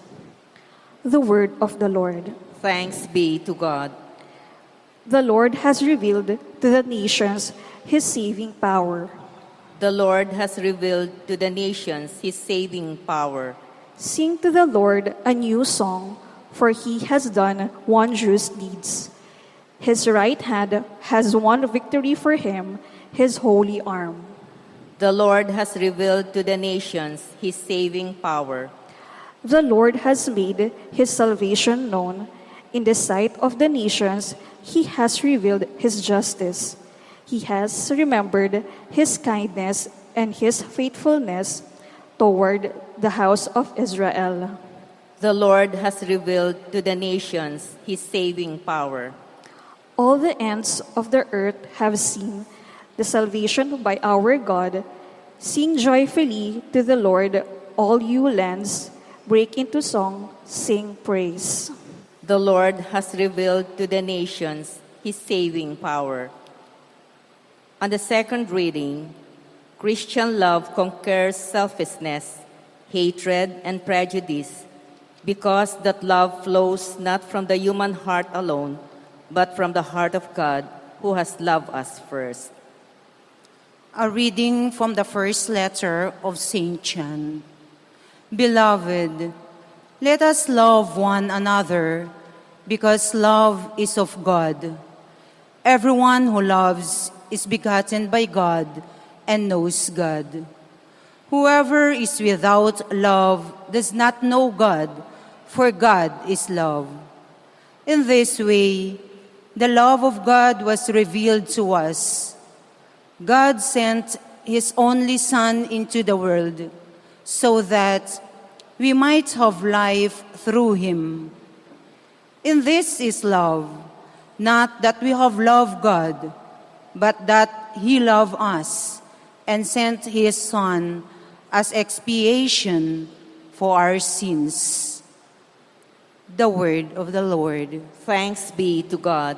The word of the Lord. Thanks be to God. The Lord has revealed to the nations his saving power. The Lord has revealed to the nations his saving power. Sing to the Lord a new song, for he has done wondrous deeds. His right hand has won victory for him, his holy arm. The Lord has revealed to the nations his saving power. The Lord has made his salvation known. In the sight of the nations, he has revealed his justice. He has remembered his kindness and his faithfulness toward the house of Israel. The Lord has revealed to the nations his saving power. All the ends of the earth have seen the salvation by our God. Sing joyfully to the Lord, all you lands. Break into song, sing praise. The Lord has revealed to the nations his saving power. On the second reading, Christian love conquers selfishness, hatred, and prejudice, because that love flows not from the human heart alone, but from the heart of God, who has loved us first. A reading from the first letter of St. John. Beloved, let us love one another, because love is of God. Everyone who loves is begotten by God and knows God. Whoever is without love does not know God, for God is love. In this way, the love of God was revealed to us. God sent his only Son into the world so that we might have life through him. In this is love, not that we have loved God, but that he loved us and sent his Son as expiation for our sins. The word of the Lord. Thanks be to God.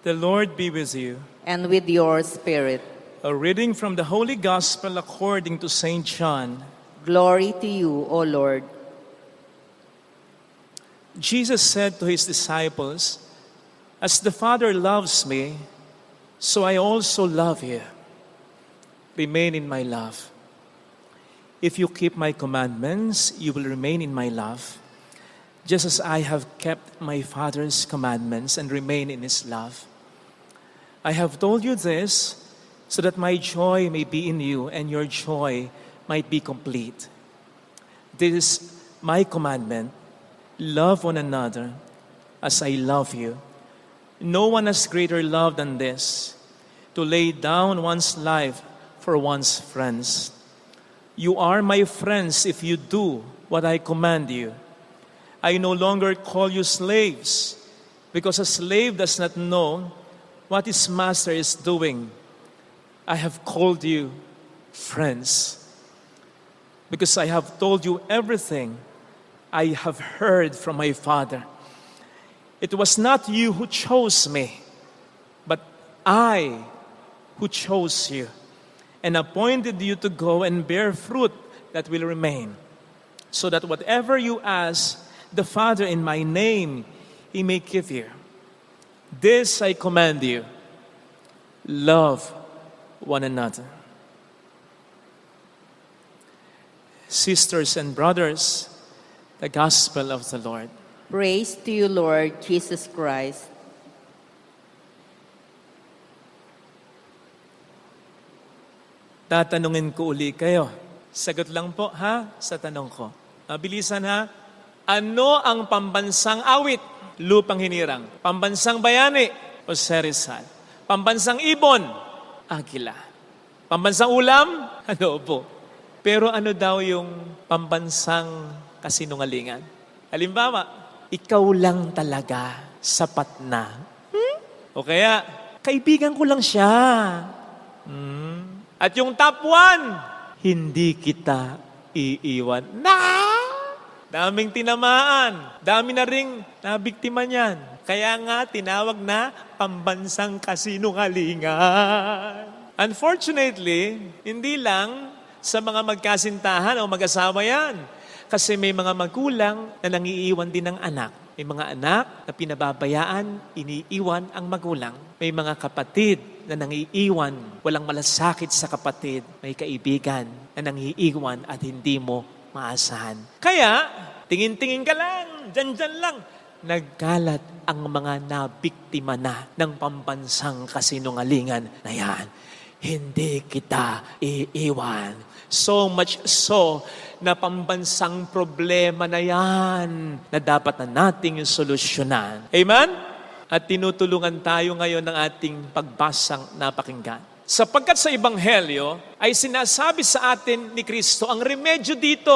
The Lord be with you. and with your spirit. A reading from the Holy Gospel according to St. John. Glory to you, O Lord. Jesus said to his disciples, "As the Father loves me, so I also love you. Remain in my love. If you keep my commandments, you will remain in my love, just as I have kept my Father's commandments and remain in his love. I have told you this so that my joy may be in you and your joy might be complete. This is my commandment: love one another as I love you. No one has greater love than this, to lay down one's life for one's friends. You are my friends if you do what I command you. I no longer call you slaves, because a slave does not know what his master is doing. I have called you friends, because I have told you everything I have heard from my Father. It was not you who chose me, but I who chose you and appointed you to go and bear fruit that will remain, so that whatever you ask the Father in my name, he may give you. This I command you: love one another." Sisters and brothers, the Gospel of the Lord. Praise to you, Lord Jesus Christ. Tatanungin ko uli kayo. Sagot lang po ha sa tanong ko. Mabilisan ha. Ano ang pambansang awit? Lupang hinirang. Pambansang bayani? O serisal. Pambansang ibon? Agila. Pambansang ulam? Adobo. Pero ano daw yung pambansang kasinungalingan? Halimbawa, ikaw lang talaga sapat na. O kaya, kaibigan ko lang siya. At yung top 1, hindi kita iiwan. Daming tinamaan. Dami na ring nabiktima niyan. Kaya nga, tinawag na pambansang kasinungalingan. Unfortunately, hindi lang sa mga magkasintahan o mag-asawa yan. Kasi may mga magulang na nangiiwan din ng anak. May mga anak na pinababayaan, iniiwan ang magulang. May mga kapatid na nangiiwan, walang malasakit sa kapatid. May kaibigan na nangiiwan at hindi mo maasahan. Kaya, tingin-tingin ka lang, dyan lang. Nagkalat ang mga nabiktima na ng pambansang kasinungalingan na yan. Hindi kita iiwan. So much so na pambansang problema na yan na dapat na nating solusyonan. Amen? At tinutulungan tayo ngayon ng ating pagbasang napakinggan. Sapagkat sa Ebanghelyo ay sinasabi sa atin ni Kristo ang remedyo dito.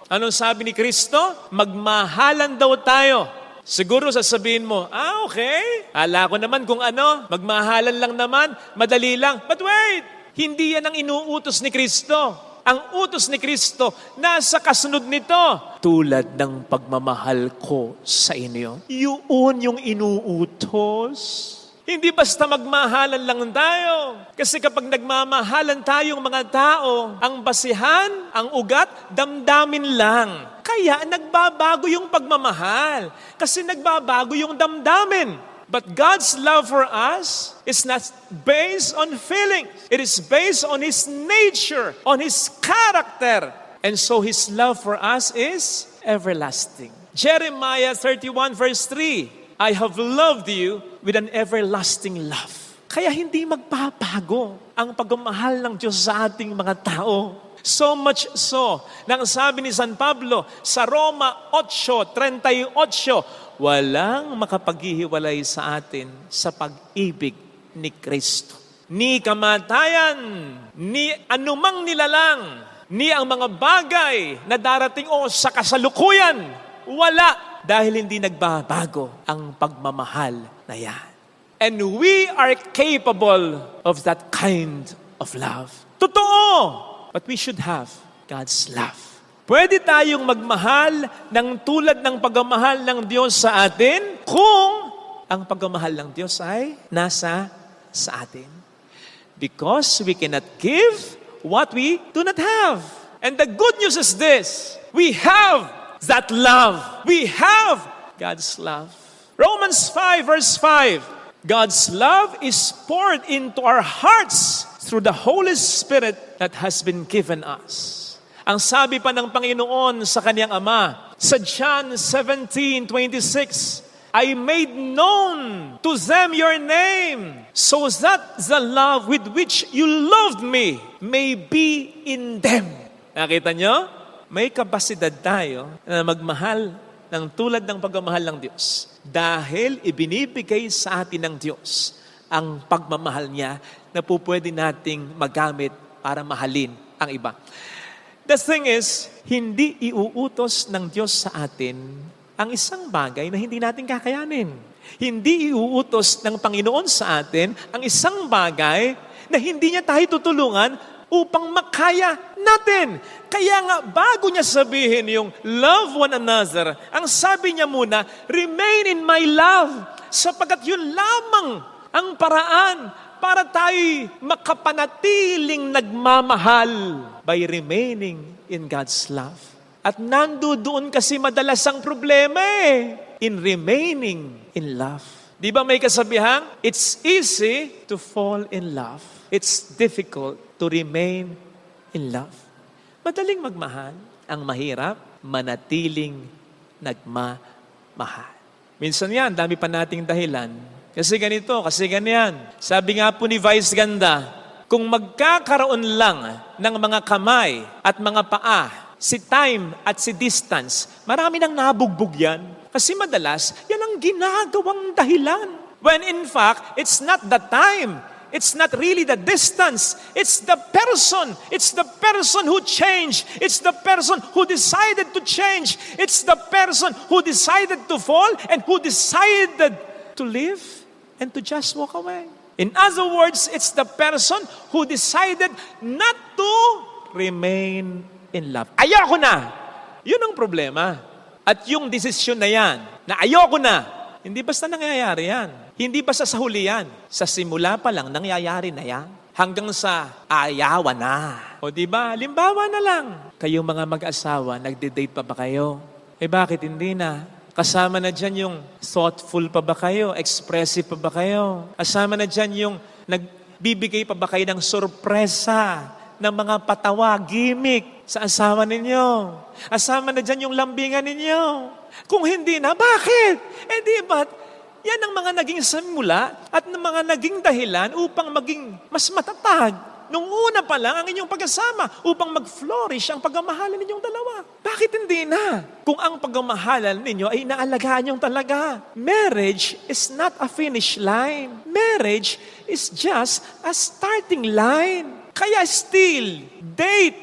Anong sabi ni Kristo? Magmahalan daw tayo. Siguro sasabihin mo, okay. Ala ko naman kung ano, magmahalan lang naman, madali lang. But wait, hindi yan ang inuutos ni Kristo. Ang utos ni Kristo, nasa kasunod nito. Tulad ng pagmamahal ko sa inyo. Yun yung inuutos. Hindi basta magmahalan lang tayo. Kasi kapag nagmamahalan tayong mga tao, ang basihan, ang ugat, damdamin lang. Kaya nagbabago yung pagmamahal. Kasi nagbabago yung damdamin. But God's love for us is not based on feelings. It is based on His nature, on His character. And so His love for us is everlasting. Jeremiah 31 verse 3, I have loved you with an everlasting love. Kaya hindi magbabago ang pagmamahal ng Diyos sa ating mga tao. So much so, nang sabi ni San Pablo sa Roma 8:38, walang makapaghihiwalay sa atin sa pag-ibig ni Kristo. Ni kamatayan, ni anumang nilalang, ni ang mga bagay na darating o sa kasalukuyan, wala, dahil hindi nagbabago ang pagmamahal na yan. And we are capable of that kind of love. Totoo! But we should have God's love. Pwede tayong magmahal ng tulad ng pagmamahal ng Diyos sa atin kung ang pagmamahal ng Diyos ay nasa sa atin. Because we cannot give what we do not have. And the good news is this: we have that love. We have God's love. Romans 5 verse 5. God's love is poured into our hearts through the Holy Spirit that has been given us. Ang sabi pa ng Panginoon sa Kanyang Ama, sa John 17:26, I made known to them your name, so that the love with which you loved me may be in them. Nakita nyo? May kapasidad tayo na magmahal ng tulad ng pagmamahal ng Diyos. Dahil ibinibigay sa atin ng Diyos ang pagmamahal niya na po pwede nating magamit para mahalin ang iba. The thing is, hindi iuutos ng Diyos sa atin ang isang bagay na hindi natin kakayanin. Hindi iuutos ng Panginoon sa atin ang isang bagay na hindi niya tayo tutulungan upang makaya natin. Kaya nga, bago niya sabihin yung love one another, ang sabi niya muna, remain in my love, sapagkat yun lamang ang paraan para tayo makapanatiling nagmamahal by remaining in God's love. At nandoon kasi madalas ang problema in remaining in love. Di ba may kasabihan? It's easy to fall in love. It's difficult to remain in love. Madaling magmahal. Ang mahirap, manatiling nagmamahal. Minsan yan, dami pa nating dahilan. Kasi ganito, kasi ganyan. Sabi nga po ni Vice Ganda, kung magkakaroon lang ng mga kamay at mga paa, si time at si distance, marami nang nabugbog yan. Kasi madalas, yan ang ginagawang dahilan. When in fact, it's not the time. It's not really the distance. It's the person. It's the person who changed. It's the person who decided to change. It's the person who decided to fall and who decided to live and to just walk away. In other words, it's the person who decided not to remain in love. Ayoko na! Yun ang problema. At yung desisyon na yan, na ayoko na, hindi basta nangyayari yan. Hindi basta sa huli yan. Sa simula pa lang, nangyayari na yan. Hanggang sa ayawan na. O diba, limbawa na lang. Kayong mga mag-asawa, nagde-date pa ba kayo? Bakit hindi na? Kasama na dyan yung thoughtful pa ba kayo? Expressive pa ba kayo? Kasama na dyan yung nagbibigay pa ba kayo ng sorpresa, ng mga patawa, gimmick sa asawa ninyo? Kasama na dyan yung lambingan ninyo? Kung hindi na, bakit? Di ba't yan ang mga naging simula at ng mga naging dahilan upang maging mas matatag nung una pa lang ang inyong pagkasama upang mag-flourish ang pagmamahalan ninyong dalawa. Bakit hindi na? Kung ang pagmamahalan ninyo ay inaalagaan niyong talaga. Marriage is not a finish line. Marriage is just a starting line. Kaya still, date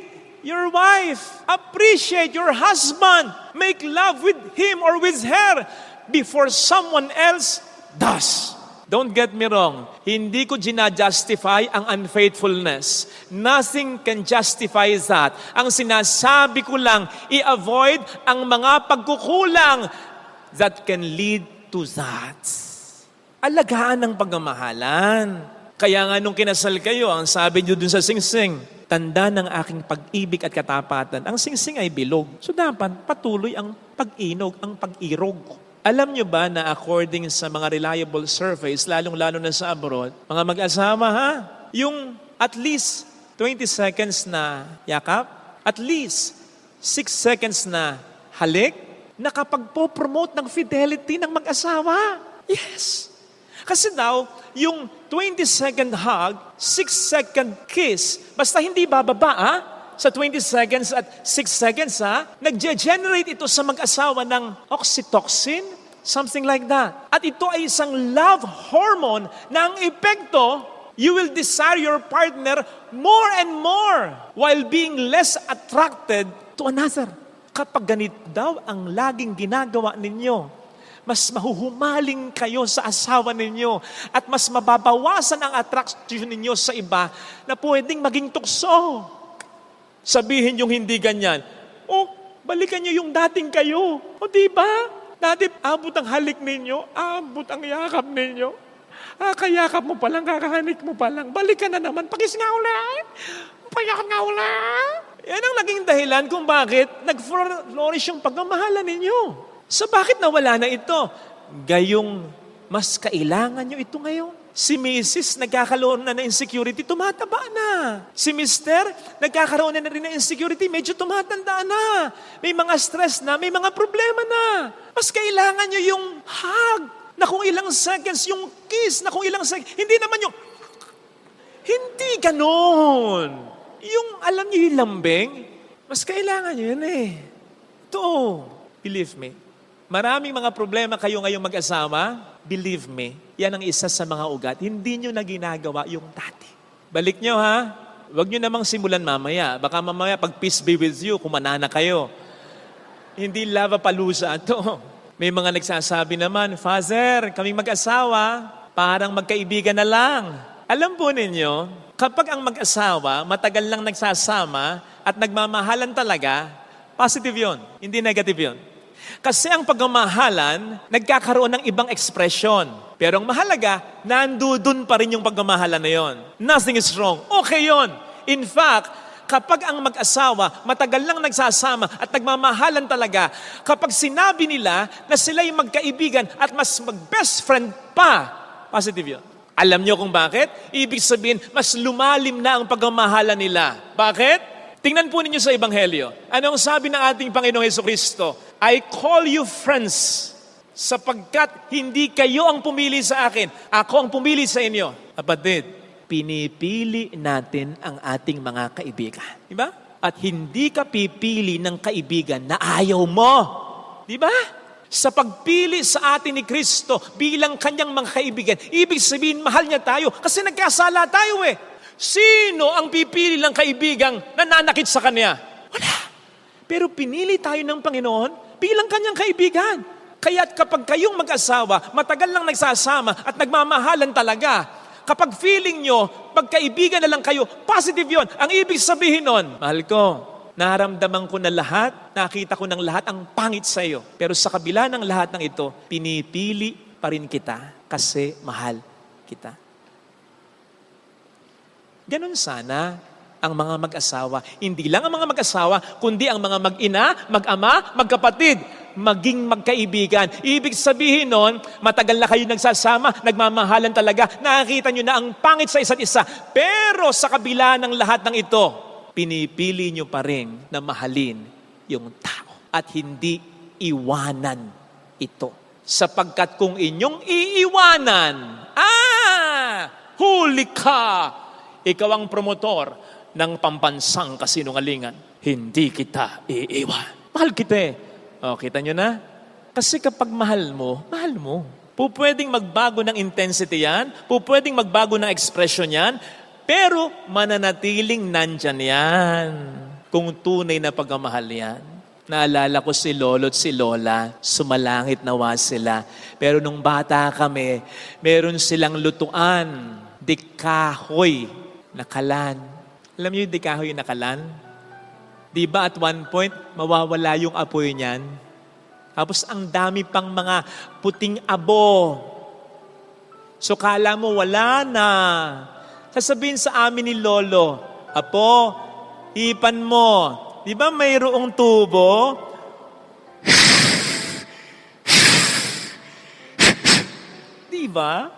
your wife. Appreciate your husband. Make love with him or with her before someone else does. Don't get me wrong. Hindi ko ginajustify ang unfaithfulness. Nothing can justify that. Ang sinasabi ko lang, i-avoid ang mga pagkukulang that can lead to that. Alagaan ang pagmamahalan. Kaya nga nung kinasal kayo, ang sabi niyo dun sa singsing, tanda ng aking pag-ibig at katapatan. Ang singsing ay bilog. So dapat patuloy ang pag-inog, ang pag-irog. Alam nyo ba na according sa mga reliable surveys, lalong-lalo na sa abroad, mga mag-asawa yung at least 20 seconds na yakap, at least 6 seconds na halik, nakapagpo-promote ng fidelity ng mag-asawa. Yes! Kasi daw, yung 20-second hug, 6-second kiss, basta hindi bababa, sa 20 seconds at 6 seconds, nag-generate ito sa mag-asawa ng oxytocin, something like that. At ito ay isang love hormone na ang epekto, you will desire your partner more and more while being less attracted to another. Kapag ganito daw ang laging ginagawa ninyo, mas mahuhumaling kayo sa asawa ninyo at mas mababawasan ang attraction ninyo sa iba na pwedeng maging tukso. Sabihin yung hindi ganyan, balikan nyo yung dating kayo. Diba? Dati, abot ang halik ninyo, abot ang yakap ninyo. Kayakap mo pa lang, kakahanik mo pa lang, balik ka na naman, pakis nga ulit, payak nga ulit. Yan ang naging dahilan kung bakit nag-flourish yung pagmamahalan ninyo. So bakit nawala na ito? Gayong mas kailangan nyo ito ngayon. Si Mrs. nagkakaroon na ng insecurity, tumataba na. Si Mr. nagkakaroon na rin ng insecurity, medyo tumatanda na. May mga stress na, may mga problema na. Mas kailangan nyo yung hug na kung ilang seconds, yung kiss na kung ilang seconds. Hindi naman yung, hindi ganon. Yung alam nyo yung lambing, mas kailangan nyo yun eh. Ito, believe me. Maraming mga problema kayo ngayong mag-asawa, believe me, yan ang isa sa mga ugat. Hindi nyo na ginagawa yung dati. Balik nyo ha. Huwag nyo namang simulan mamaya. Baka mamaya pag peace be with you, kumanana kayo. Hindi lava-palusa ito. May mga nagsasabi naman, Father, kaming mag-asawa, parang magkaibigan na lang. Alam po ninyo, kapag ang mag-asawa, matagal lang nagsasama at nagmamahalan talaga, positive yon, hindi negative yon. Kasi ang pagmamahalan, nagkakaroon ng ibang ekspresyon. Pero ang mahalaga, nandudun pa rin yung pagmamahalan na yon. Nothing is wrong. Okay yon. In fact, kapag ang mag-asawa, matagal lang nagsasama at nagmamahalan talaga, kapag sinabi nila na sila yung magkaibigan at mas mag-best friend pa, positive yon. Alam niyo kung bakit? Ibig sabihin, mas lumalim na ang pagmamahalan nila. Bakit? Tingnan po ninyo sa Ebanghelyo. Anong sabi ng ating Panginoong Jesucristo? I call you friends sapagkat hindi kayo ang pumili sa akin. Ako ang pumili sa inyo. Kapatid, pinipili natin ang ating mga kaibigan. Diba? At hindi ka pipili ng kaibigan na ayaw mo. Diba? Sa pagpili sa atin ni Kristo bilang kanyang mga kaibigan, ibig sabihin mahal niya tayo kasi nagkasala tayo eh. Sino ang pipili ng kaibigang nananakit sa kanya? Wala. Pero pinili tayo ng Panginoon bilang kanyang kaibigan. Kaya't kapag kayong mag-asawa, matagal lang nagsasama at nagmamahalan talaga, kapag feeling nyo, pagkaibigan na lang kayo, positive yon. Ang ibig sabihin nun, mahal ko, naramdaman ko na lahat, nakita ko ng lahat ang pangit sa iyo. Pero sa kabila ng lahat ng ito, pinipili pa rin kita kasi mahal kita. Ganon sana ang mga mag-asawa. Hindi lang ang mga mag-asawa, kundi ang mga mag-ina, mag-ama, magkapatid, maging magkaibigan. Ibig sabihin nun, matagal na kayo nagsasama, nagmamahalan talaga, nakikita nyo na ang pangit sa isa't isa. Pero sa kabila ng lahat ng ito, pinipili nyo pa rin na mahalin yung tao at hindi iwanan ito. Sapagkat kung inyong iiwanan, huli ka! Ikaw ang promotor ng pambansang kasinungalingan. Hindi kita iiwan. Mahal kita eh. O, kita nyo na? Kasi kapag mahal mo, mahal mo. Pupwedeng magbago ng intensity yan, pupwedeng magbago ng expression yan, pero mananatiling nandyan yan. Kung tunay na pagmamahal yan. Naalala ko si Lolo at si Lola, sumalangit nawa sila. Pero nung bata kami, meron silang lutuan, dikahoy, nakalan. Alam niyo yung dikahoy nakalan? Di ba at one point, mawawala yung apoy niyan? Tapos ang dami pang mga puting abo. So kala mo wala na. Sasabihin sa amin ni Lolo, Apo, hipan mo. Di ba mayroong tubo? Di ba?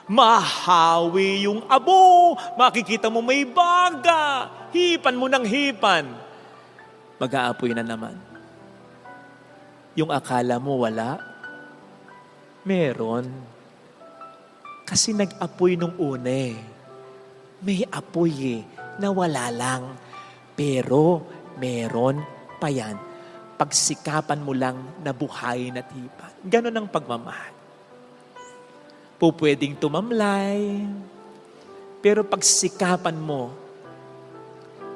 Mahawi yung abo. Makikita mo may baga. Hipan mo ng hipan. Mag-aapoy na naman. Yung akala mo wala, meron. Kasi nag-apoy nung una eh. May apoy eh, na wala lang. Pero meron pa yan. Pagsikapan mo lang na buhayin at hipan. Ganon ang pagmamahal. Pupwedeng tumamlay, pero pagsikapan mo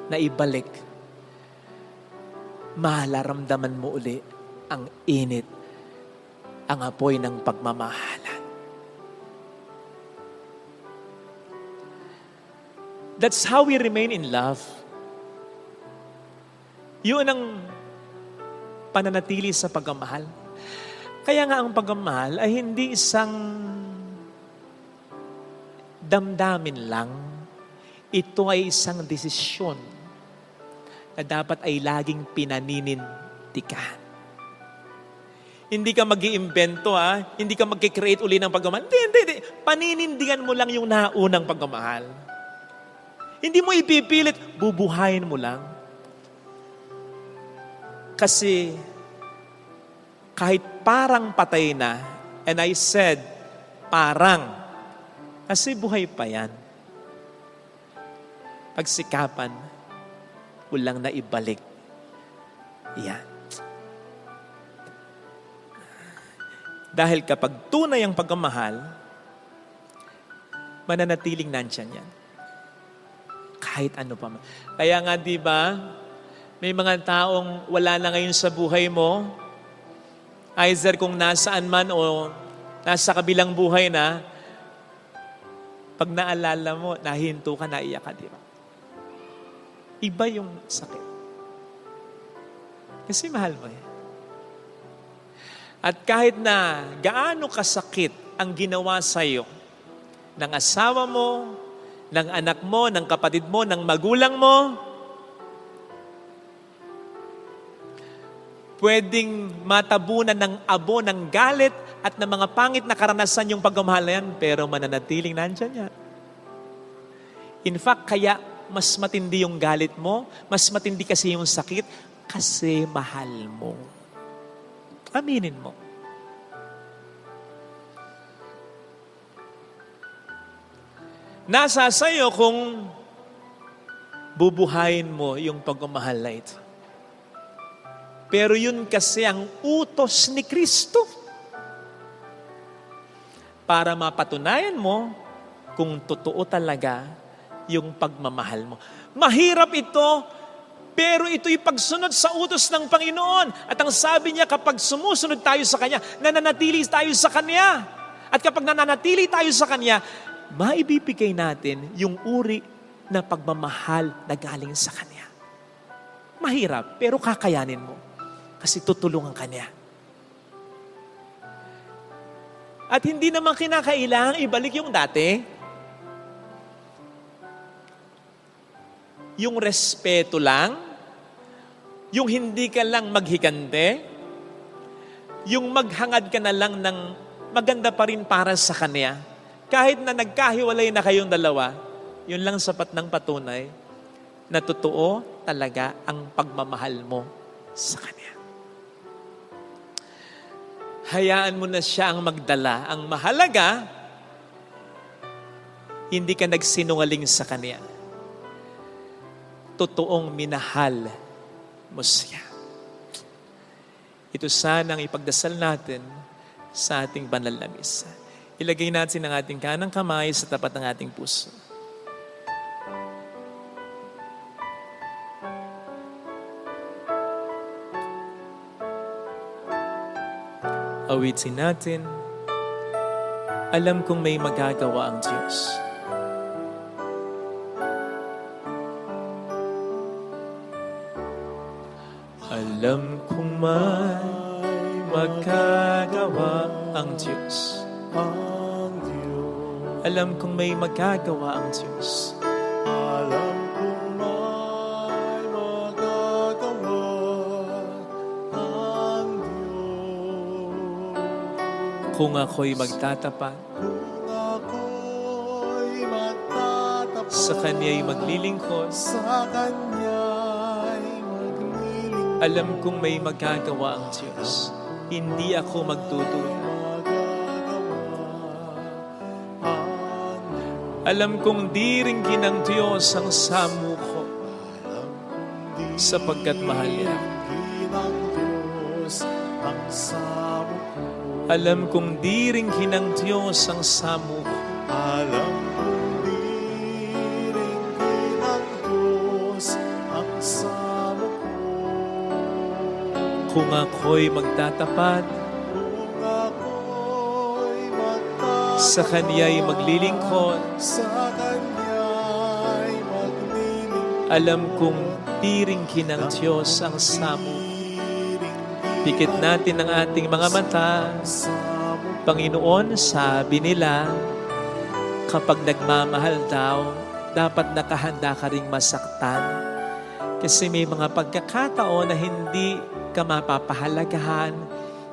na ibalik, malaramdaman mo uli ang init, ang apoy ng pagmamahalan. That's how we remain in love. Yun ang pananatili sa pagmamahal. Kaya nga ang pagmamahal ay hindi isang damdamin lang. Ito ay isang desisyon na dapat ay laging pinaninindigan. Hindi ka mag-iimbento, hindi ka mag-create uli ng pagmamahal. Hindi. Paninindigan mo lang yung naunang pagmamahal. Hindi mo ipipilit, bubuhayin mo lang. Kasi kahit parang patay na, and I said, parang, kasi buhay pa yan. Pagsikapan, ulang na ibalik. Yan. Dahil kapag tunay ang pagmamahal, mananatiling nandyan yan. Kahit ano pa man. Kaya nga, di ba, may mga taong wala na ngayon sa buhay mo, either kung nasaan man o nasa kabilang buhay na, pag naalala mo, nahinto ka, naiyak ka, di ba? Iba yung sakit. Kasi mahal mo eh. At kahit na gaano kasakit ang ginawa sa'yo ng asawa mo, ng anak mo, ng kapatid mo, ng magulang mo, pwedeng matabunan ng abo, ng galit, at ng mga pangit na karanasan yung pagmamahal na yan, pero mananatiling nandyan yan. In fact, kaya mas matindi yung galit mo, mas matindi kasi yung sakit, kasi mahal mo. Aminin mo. Nasa sa'yo kung bubuhayin mo yung pagmamahal na ito. Pero yun kasi ang utos ni Kristo. Para mapatunayan mo kung totoo talaga yung pagmamahal mo. Mahirap ito, pero ito'y pagsunod sa utos ng Panginoon. At ang sabi niya, kapag sumusunod tayo sa Kanya, nananatili tayo sa Kanya. At kapag nananatili tayo sa Kanya, maibibigay natin yung uri na pagmamahal na galing sa Kanya. Mahirap, pero kakayanin mo. Kasi tutulungan ka niya. At hindi naman kinakailangang ibalik yung dati. Yung respeto lang, yung hindi ka lang maghikante, yung maghangad ka na lang ng maganda pa rin para sa Kanya. Kahit na nagkahiwalay na kayong dalawa, yun lang sapat ng patunay na totoo talaga ang pagmamahal mo sa Kanya. Hayaan mo na siya ang magdala. Ang mahalaga, hindi ka nagsinungaling sa Kanya. Totoong minahal mo siya. Ito sanang ipagdasal natin sa ating banal na misa. Ilagay natin ang ating kanang kamay sa tapat ng ating puso. Awitin natin, alam kong may magagawa ang Diyos. Alam kong may magagawa ang Diyos. Alam kong may magagawa ang Diyos. Alam kong may magagawa ang Diyos. Kung ako'y magtatapat, sa Kanya'y maglilingkod, alam kong may magagawa ang Diyos. Hindi ako magdududa. Alam kong di rin ng Diyos ang samo ko, sapagkat mahal niya. Alam kong di rin ng Diyos ang samo ko. Alam kong di rin ng Diyos ang samo ko. Kung ako'y magtatapat, sa Kanya'y maglilingkod, alam kong di rin ng Diyos ang samo. Pikit natin ang ating mga mata. Panginoon, sabi nila, kapag nagmamahal daw, dapat nakahanda ka ring masaktan. Kasi may mga pagkakataon na hindi ka mapapahalagahan,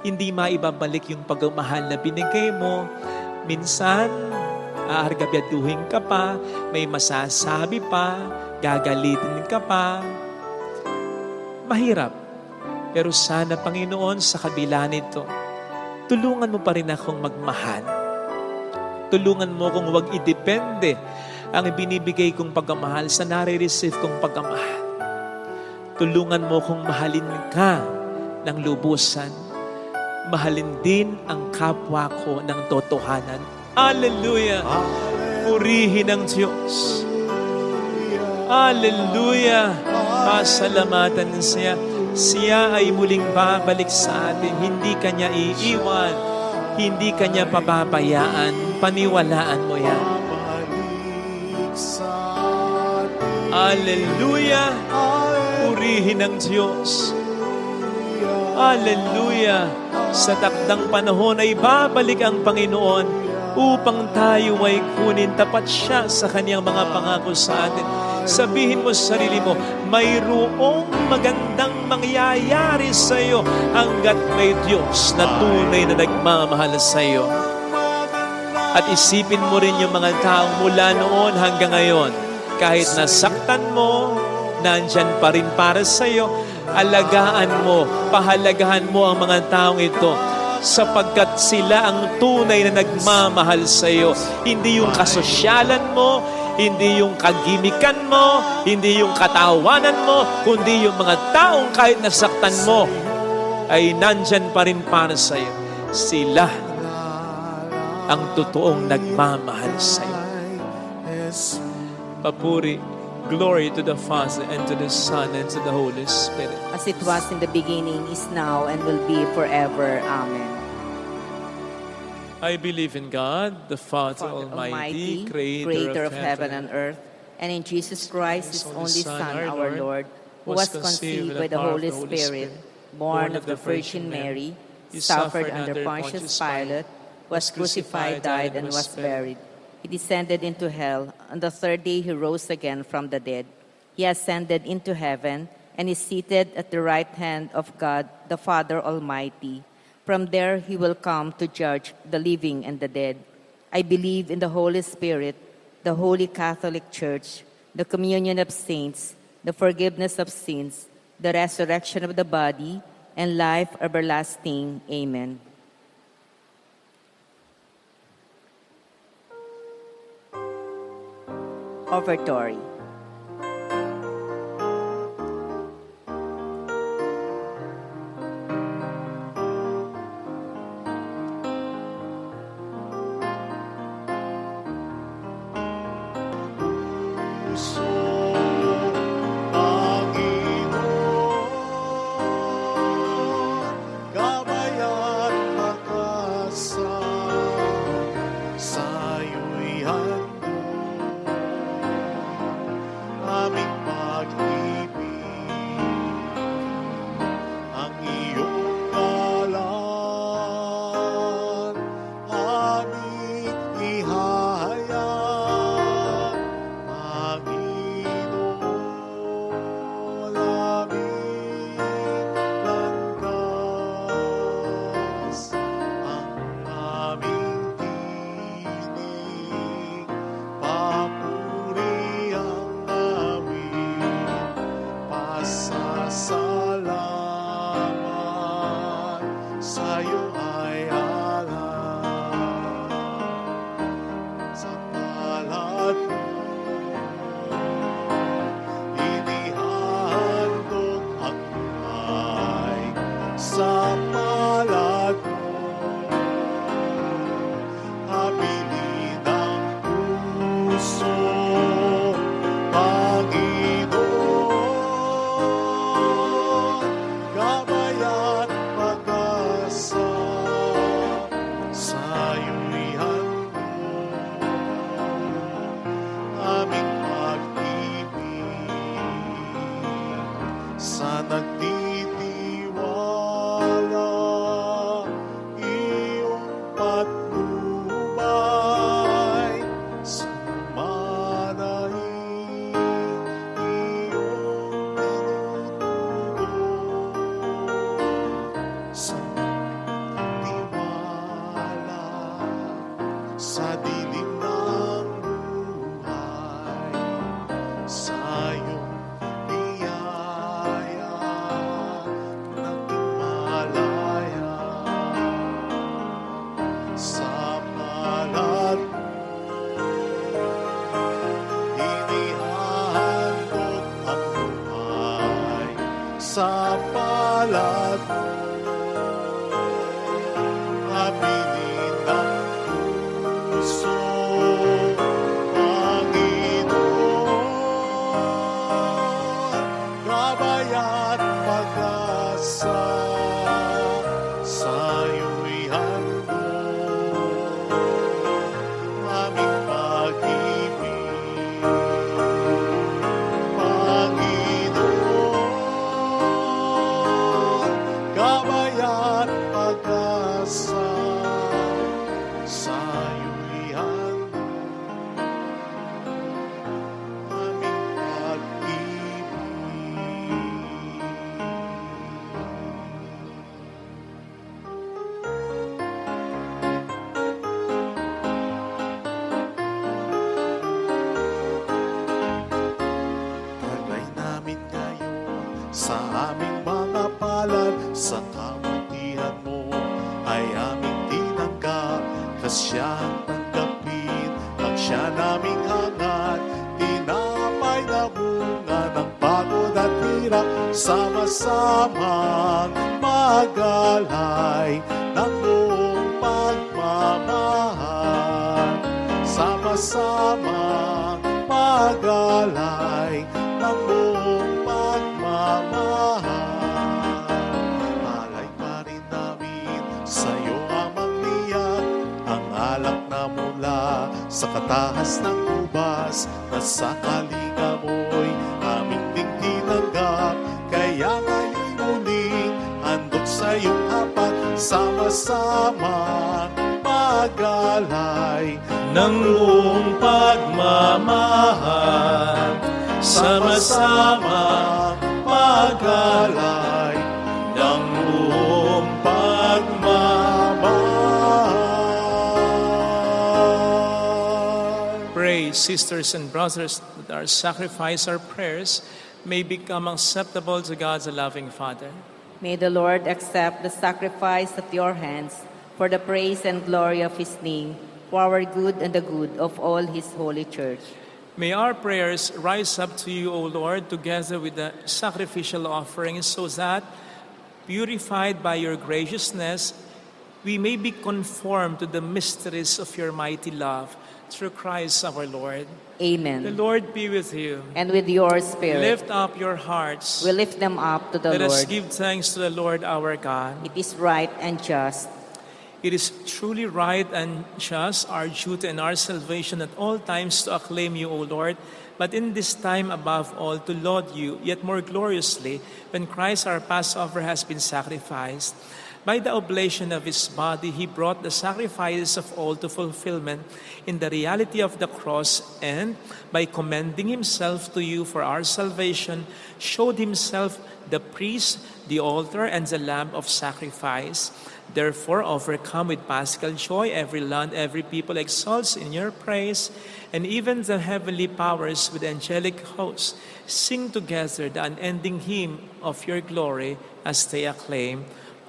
hindi maibabalik yung pagmamahal na binigay mo. Minsan, aargabyaduhin ka pa, may masasabi pa, gagalitin ka pa. Mahirap. Pero sana, Panginoon, sa kabila nito, tulungan mo pa rin akong magmahal. Tulungan mo kung wag idepende ang binibigay kong pagmamahal sa nare-receive kong pagmamahal. Tulungan mo kong mahalin ka ng lubusan. Mahalin din ang kapwa ko ng totohanan. Hallelujah! Purihin ang Diyos. Hallelujah! Pasalamatan siya. Siya ay muling babalik sa atin. Hindi kanya iiwan. Hindi kanya pababayaan. Paniwalaan mo yan. Hallelujah! Purihin ang Diyos. Hallelujah! Sa takdang panahon ay babalik ang Panginoon upang tayo ay kunin. Tapat siya sa kanyang mga pangako sa atin. Sabihin mo sa sarili mo, mayroong magandang mangyayari sa iyo hanggat may Diyos na tunay na nagmamahal sa iyo. At isipin mo rin yung mga taong mula noon hanggang ngayon. Kahit nasaktan mo, nandyan pa rin para sa iyo. Alagaan mo, pahalagahan mo ang mga taong ito sapagkat sila ang tunay na nagmamahal sa iyo. Hindi yung kasosyalan mo, hindi yung kagimikan mo, hindi yung katawanan mo, kundi yung mga taong kahit nasaktan mo ay nandyan pa rin para sa iyo. Sila ang totoong nagmamahal sa iyo. Papuri, glory to the Father, and to the Son, and to the Holy Spirit. As it was in the beginning, is now, and will be forever. Amen. I believe in God, the Father Almighty, creator of heaven and earth, and in Jesus Christ, His only Son, our Lord, who was conceived by the Holy Spirit, born of the Virgin Mary, suffered under Pontius Pilate, was crucified, died, and was buried. He descended into hell. On the third day, He rose again from the dead. He ascended into heaven and is seated at the right hand of God, the Father Almighty. From there, He will come to judge the living and the dead. I believe in the Holy Spirit, the Holy Catholic Church, the communion of saints, the forgiveness of sins, the resurrection of the body, and life everlasting. Amen. Offertory. siya naming hangat, tinapay na bunga ng pagod at hirap, sama-samang magalay ng buong pagmamahal. Sama-samang magalay ng buong pagmamahal. Alay pa rin namin sa'yo, Amang Liyak, ang alak na mula sa katahas ng ubas, na sa kalinga mo'y aming ding tinanggap. Kaya ngayon'y muling handog sa iyong hapat, sama-samang magalay ng buong pagmamahal, sama-sama magalay ng buong pagmamahal. Pray, sisters and brothers, that our sacrifice, our prayers, may become acceptable to God, the loving Father. May the Lord accept the sacrifice at your hands for the praise and glory of his name, for our good and the good of all his holy church. May our prayers rise up to you, O Lord, together with the sacrificial offerings, so that, purified by your graciousness, we may be conformed to the mysteries of your mighty love, through Christ our Lord. Amen. The Lord be with you. And with your spirit. Lift up your hearts. We lift them up to the Let Lord. us give thanks to the Lord our God. It is right and just. It is truly right and just, our duty and our salvation at all times to acclaim you, O Lord, but in this time above all to laud you, yet more gloriously, when Christ our Passover has been sacrificed. By the oblation of his body, he brought the sacrifices of all to fulfillment in the reality of the cross, and by commending himself to you for our salvation, showed himself the priest, the altar, and the lamb of sacrifice. Therefore, overcome with paschal joy, every land, every people exalts in your praise, and even the heavenly powers with angelic hosts sing together the unending hymn of your glory as they acclaim,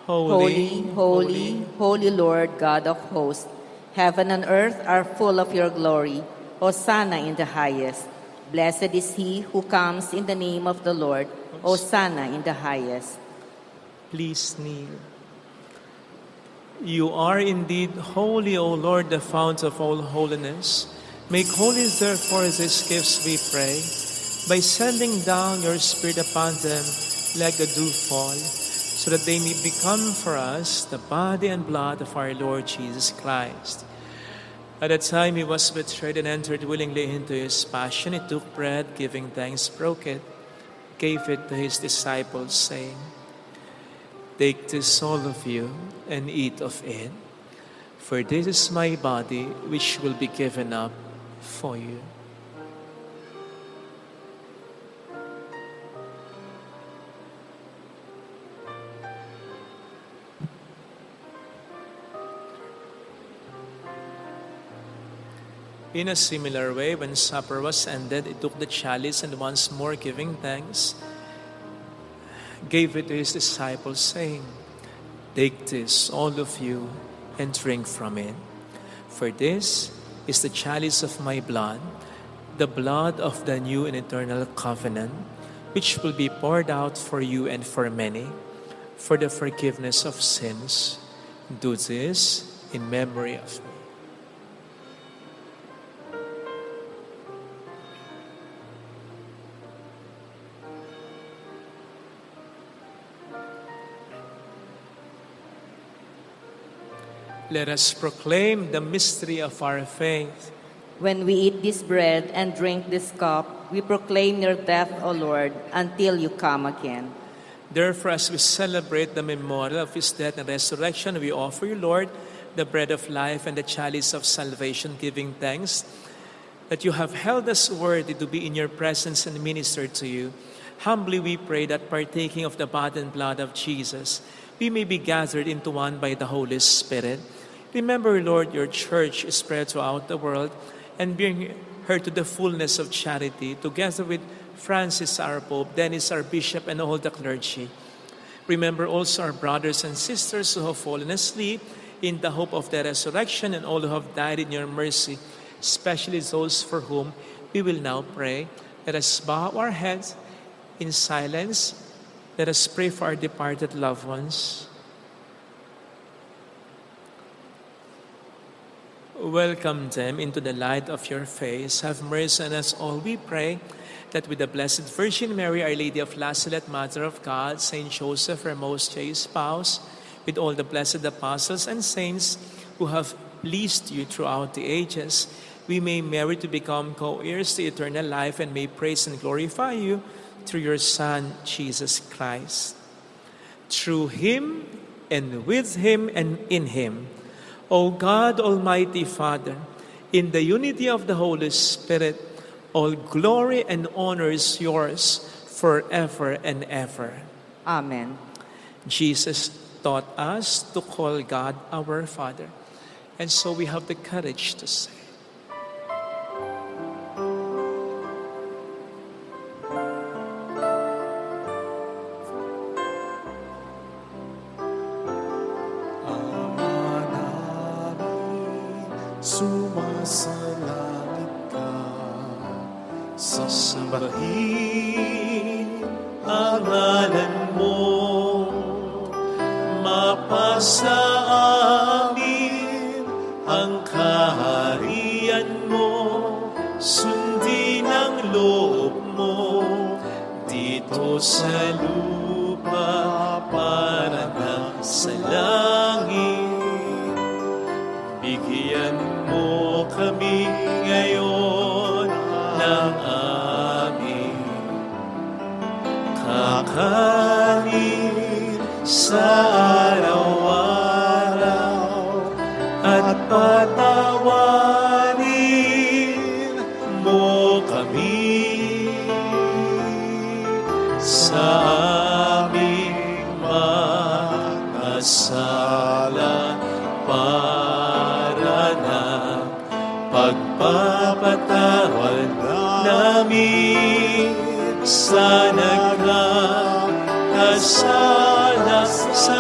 Holy, holy, holy Lord God of hosts, heaven and earth are full of your glory. Hosanna in the highest. Blessed is he who comes in the name of the Lord. Hosanna in the highest. Please kneel. You are indeed holy, O Lord, the fount of all holiness. Make holy, therefore, these gifts, we pray, by sending down your Spirit upon them like the dewfall, so that they may become for us the body and blood of our Lord Jesus Christ. At the time he was betrayed and entered willingly into his passion, he took bread, giving thanks, broke it, gave it to his disciples, saying, Take this, all of you, and eat of it, for this is my body, which will be given up for you. In a similar way, when supper was ended, he took the chalice and once more giving thanks, gave it to his disciples, saying, Take this, all of you, and drink from it. For this is the chalice of my blood, the blood of the new and eternal covenant, which will be poured out for you and for many, for the forgiveness of sins. Do this in memory of me. Let us proclaim the mystery of our faith. When we eat this bread and drink this cup, we proclaim your death, O Lord, until you come again. Therefore, as we celebrate the memorial of his death and resurrection, we offer you, Lord, the bread of life and the chalice of salvation, giving thanks that you have held us worthy to be in your presence and minister to you. Humbly we pray that, partaking of the body and blood of Jesus, we may be gathered into one by the Holy Spirit. Remember, Lord, your church is spread throughout the world, and bring her to the fullness of charity, together with Francis, our Pope, Dennis, our Bishop, and all the clergy. Remember also our brothers and sisters who have fallen asleep in the hope of the resurrection, and all who have died in your mercy. especially those for whom we will now pray. Let us bow our heads in silence. Let us pray for our departed loved ones. Welcome them into the light of your face. Have mercy on us all, we pray, that with the Blessed Virgin Mary, Our Lady of La Salette, Mother of God, Saint Joseph, her most chaste spouse, with all the blessed apostles and saints who have pleased you throughout the ages, we may merit to become co-heirs to eternal life and may praise and glorify you through your Son, Jesus Christ. Through him, and with him, and in him, O God, Almighty Father, in the unity of the Holy Spirit, all glory and honor is yours forever and ever. Amen. Jesus taught us to call God our Father, and so we have the courage to say, sumasalangit ka, sasambahin ang ngalan mo, mapasa amin ang kaharian mo, sundin ang loob mo dito sa lupa para na sa langit. Bigyan mo kami ngayon ng aming kakanin sa araw-araw at patawarin mo kami sa aming mga sala para na pagpapatawad namin sa nagkakasala sa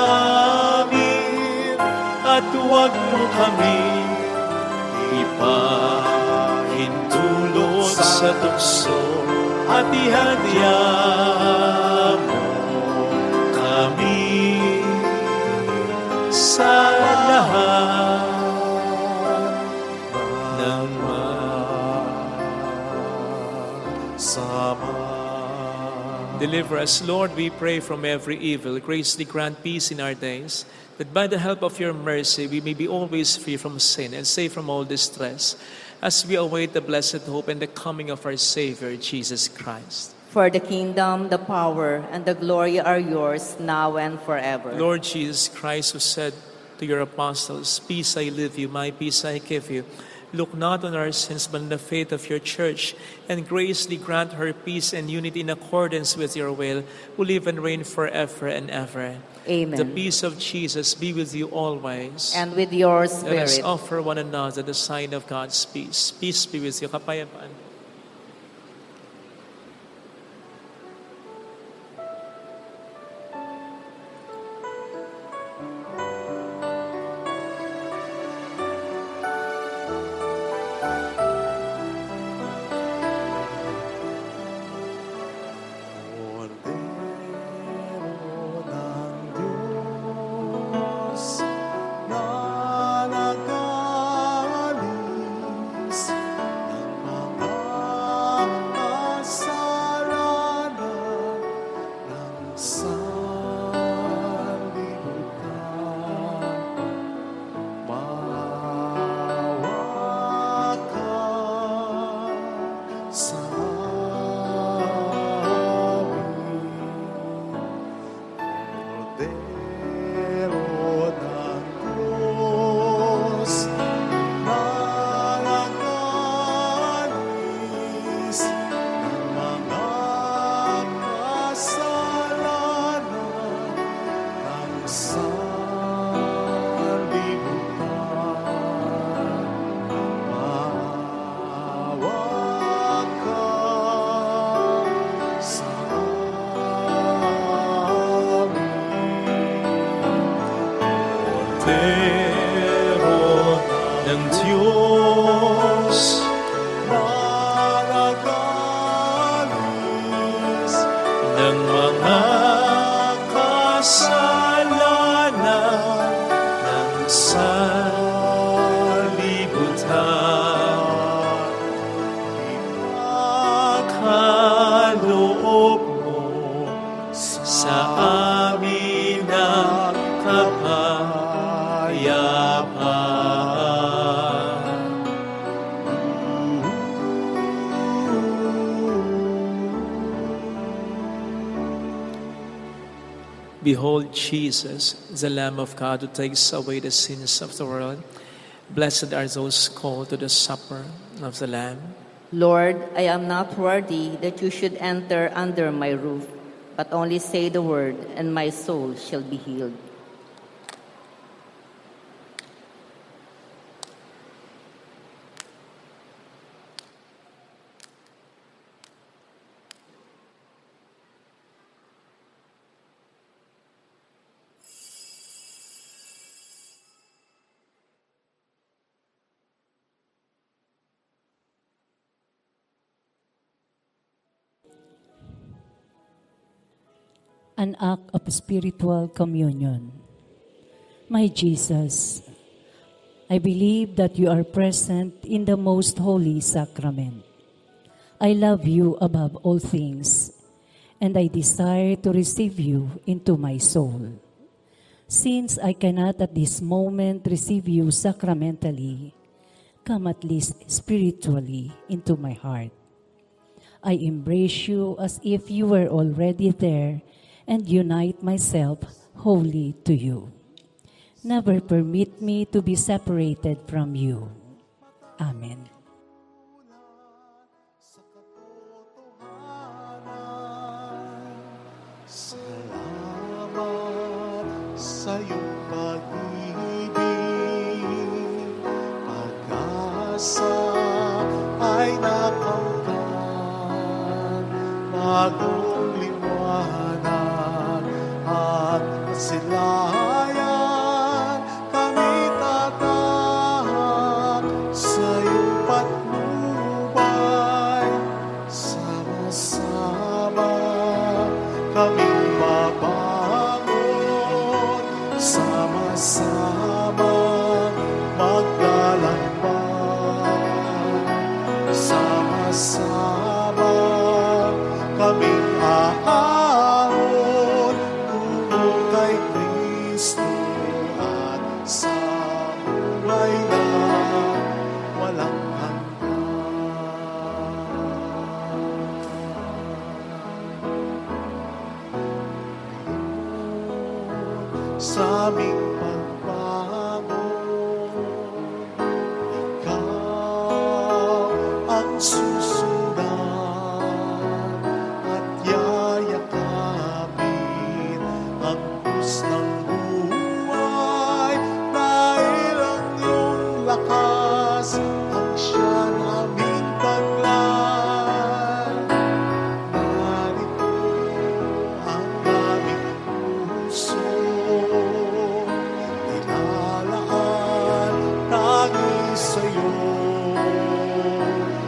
amin at huwag mo kami ipahintulot sa tukso at ihadya mo kami sa lahat ng masama. deliver us, Lord, we pray, from every evil. Graciously grant peace in our days, that by the help of your mercy we may be always free from sin and safe from all distress, as we await the blessed hope and the coming of our Savior, Jesus Christ. For the kingdom, the power, and the glory are yours, now and forever. Lord Jesus Christ, who said to your apostles, "Peace I leave you, my peace I give you," look not on our sins, but on the faith of your church, and graciously grant her peace and unity in accordance with your will, who live and reign forever and ever. Amen. The peace of Jesus be with you always. And with your Let us spirit. offer one another the sign of God's peace. Peace be with you. Kapayapaan. Kordero ng Diyos na nag-aalis ng mga kasalanan ng sanlibutan. Maawa ka sa Kordero ng Diyos na nag-aalis Behold Jesus, the Lamb of God who takes away the sins of the world. Blessed are those called to the supper of the Lamb. Lord, I am not worthy that you should enter under my roof, but only say the word, and my soul shall be healed. An act of spiritual communion. My Jesus, I believe that you are present in the most holy sacrament. I love you above all things, and I desire to receive you into my soul. Since I cannot at this moment receive you sacramentally, come at least spiritually into my heart. I embrace you as if you were already there and unite myself wholly to you. Never permit me to be separated from you. Amen. Salamat sa iyong pag-ibig, pag-asa ay nakamtan, bagong liwanag at kasilayan, kami tatahak sa iyong patnubay, sama-sama kaming babangon, sama-sama maglalakbay, sama-sama kaming aahon tungo kay Kristo at sa buhay na walang sa aming pagbangon, ikaw ang susundan at yayakapin ang krus ng buhay, dahil ang iyong lakas ang siya naming taglay. Narito ang aming puso, nilalaan tangi sa'yo,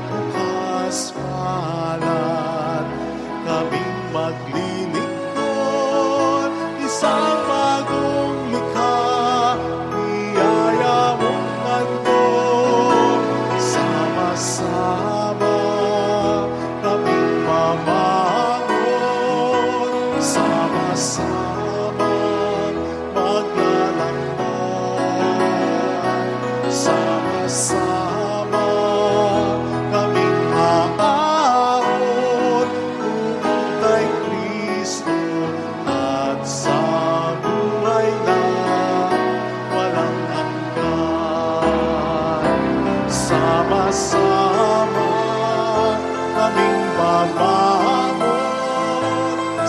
bukas palad kaming maglilingkod, isang bagong likha, biyaya mong handog, sama-sama kaming mamangon, sama-sama maglalakbay, sama-sama kaming aahon tungo kay Kristo at sa buhay na walang hanggan. Sama-sama kaming babangon,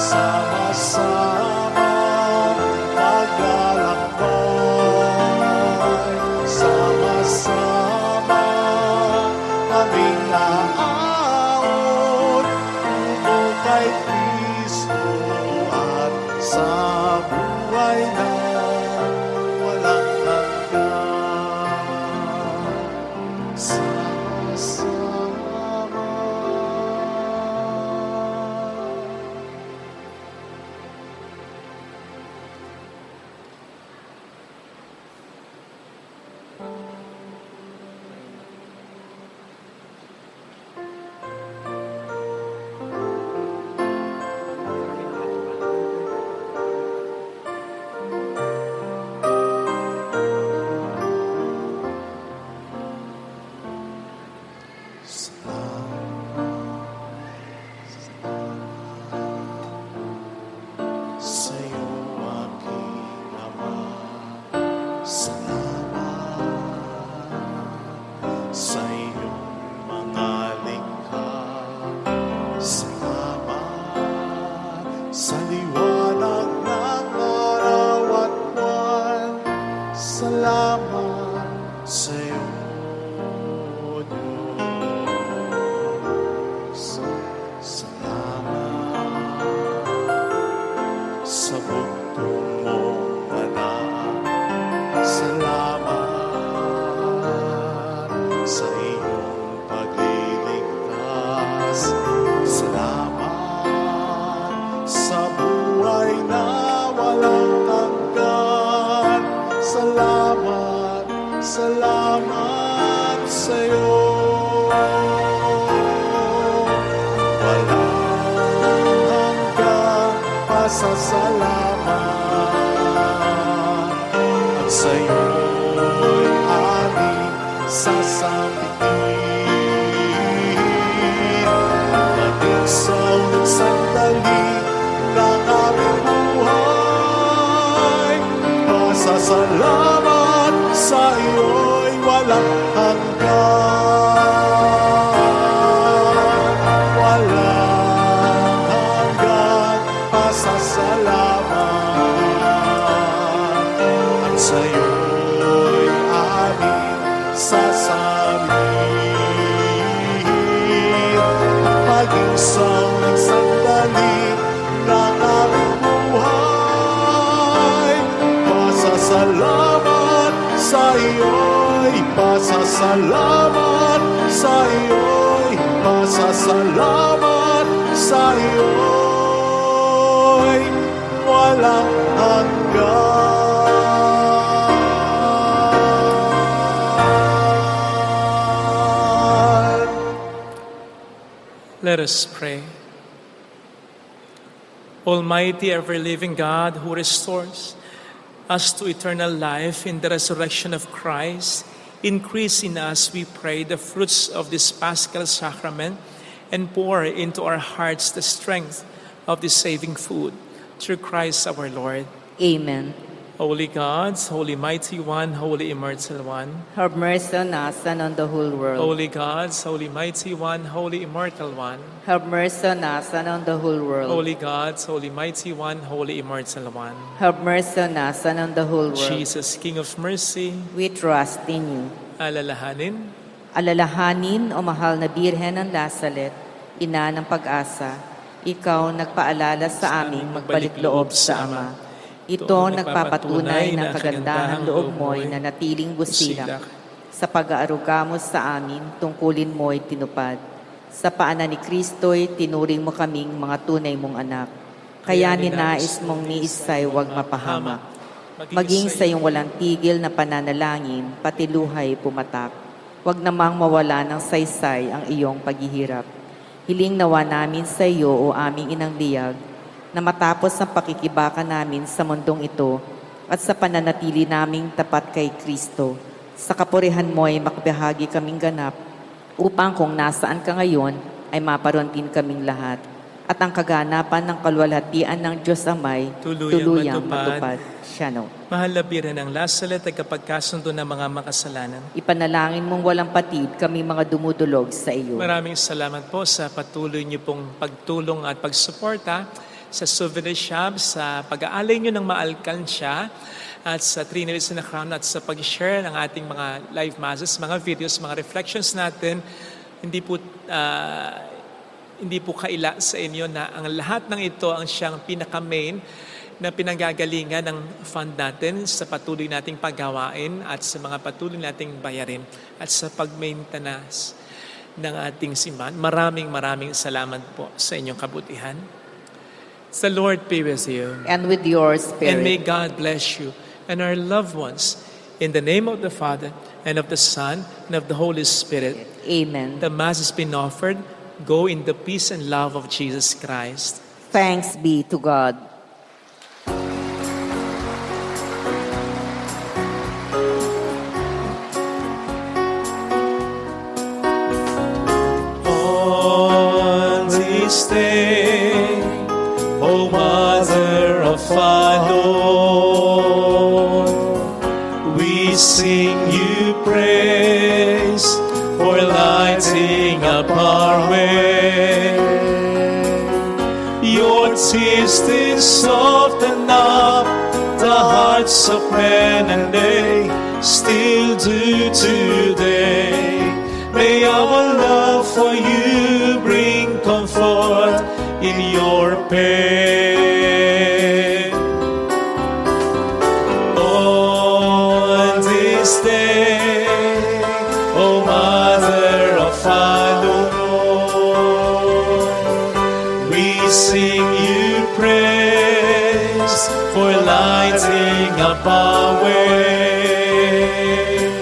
sama-sama maglalakbay, sama-sama kaming aahon tungo kay Kristo at sa buhay na walang hanggan. Sama-sama. Sa'yo pasasalamat. At sa'yo'y aming sasambitin. Maging sa ulit sandali ng aming buhay, pasasalamat sa iyo'y walang hanggan. Walang hanggan, pasasalamat. At sa'yo'y aming sasabihin. Maging sa ulit sandali ng aming buhay, pasasalamat sa iyo'y, pasasalamat sa iyo'y, pasasalamat sa iyo'y walang hanggan. Let us pray. Almighty, ever-living God, who restores us to eternal life in the resurrection of Christ, increase in us, we pray, the fruits of this Paschal sacrament and pour into our hearts the strength of this saving food. Through Christ our Lord. Amen. Holy God, Holy Mighty One, Holy Immortal One. Have mercy on us and on the whole world. Holy God, Holy Mighty One, Holy Immortal One. Have mercy on us and on the whole world. Holy God, Holy Mighty One, Holy Immortal One. Have mercy on us and on the whole world. Jesus, King of Mercy, We trust in you. alalahanin, Alalahanin, o mahal na Birhen ng Lazaret, ina ng pag-asa, ikaw nagpaalala sa aming magbalik loob sa Ama. Ito nagpapatunay ng kagandahang loob mo'y na natiling busilak. Sa pag-aaruga mo sa amin, tungkulin mo'y tinupad. Sa paanan ni Kristo'y tinuring mo kaming mga tunay mong anak. Kaya ninais mong ni isa'y huwag mapahamak. Maging sa iyong walang tigil na pananalangin, pati luhay pumatak. Huwag namang mawala ng saysay ang iyong paghihirap. Hiling nawa namin sa iyo, o aming inang liyag, na matapos ang pakikibaka namin sa mundong ito at sa pananatili naming tapat kay Kristo, sa kapurihan mo ay makabahagi kaming ganap, upang kung nasaan ka ngayon ay maparoon din kaming lahat. At ang kaganapan ng kalwalhatian ng Diyos Amay, tuluyang matupad. Siya. Mahal na Birhen ng Lazaret, tagapagkasundo ng mga makasalanan. Ipanalangin mong walang patid kami mga dumudulog sa iyo. Maraming salamat po sa patuloy niyo pong pagtulong at pagsuporta sa souvenir shop, sa pag-aalay nyo ng maalkansya, at sa Trinity na Crown, at sa pag-share ng ating mga live masses, mga videos, mga reflections natin. Hindi po kaila sa inyo na ang lahat ng ito ang siyang pinaka-main na pinanggagalingan ng fund natin sa patuloy nating paggawain at sa mga patuloy nating bayarin at sa pag-maintenance ng ating simbahan. Maraming salamat po sa inyong kabutihan. The Lord be with you. And with your spirit. And may God bless you and our loved ones. In the name of the Father, and of the Son, and of the Holy Spirit. Amen. The Mass has been offered. Go in the peace and love of Jesus Christ. Thanks be to God. On this day, O Mother of our Lord, we sing you praise for lighting up our way. Your tears did soften up the hearts of men, and they still do today. May our love for you bring comfort in your pain. On this day, O Mother of our Lord, we sing you praise for lighting up our way.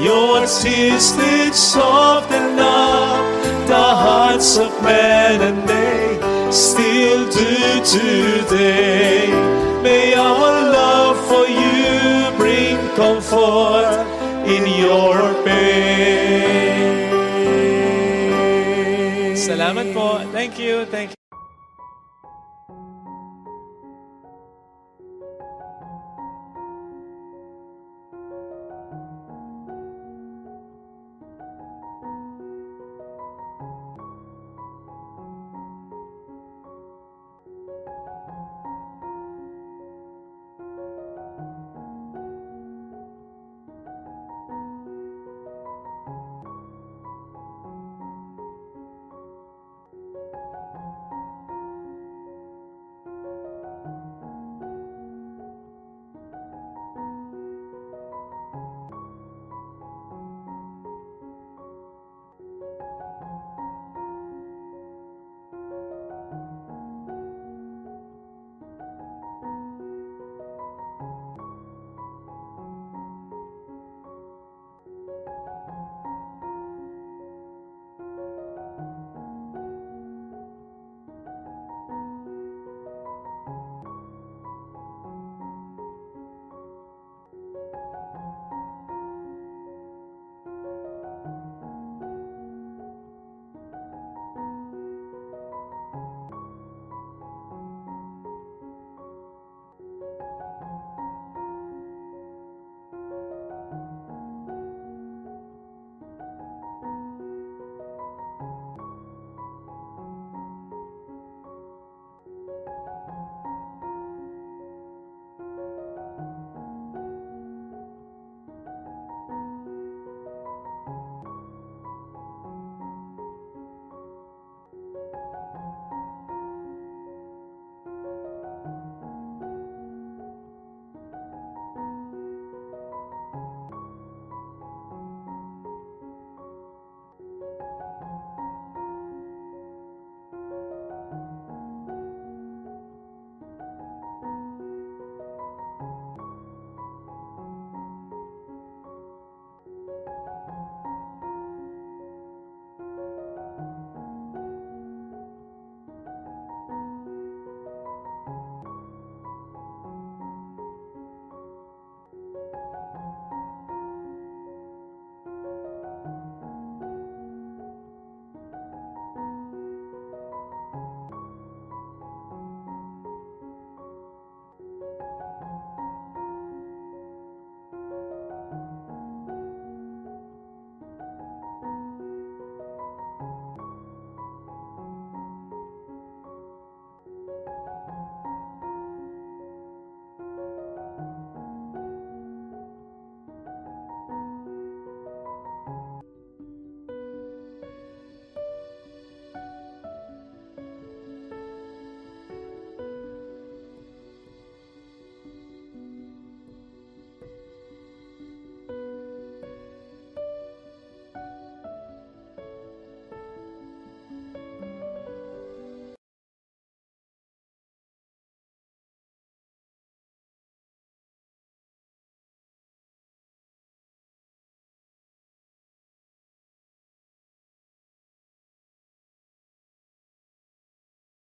Your tears did soften up the hearts of men, and they still do do today. May our love for you bring comfort in your pain. Salamat po. Thank you. Thank you.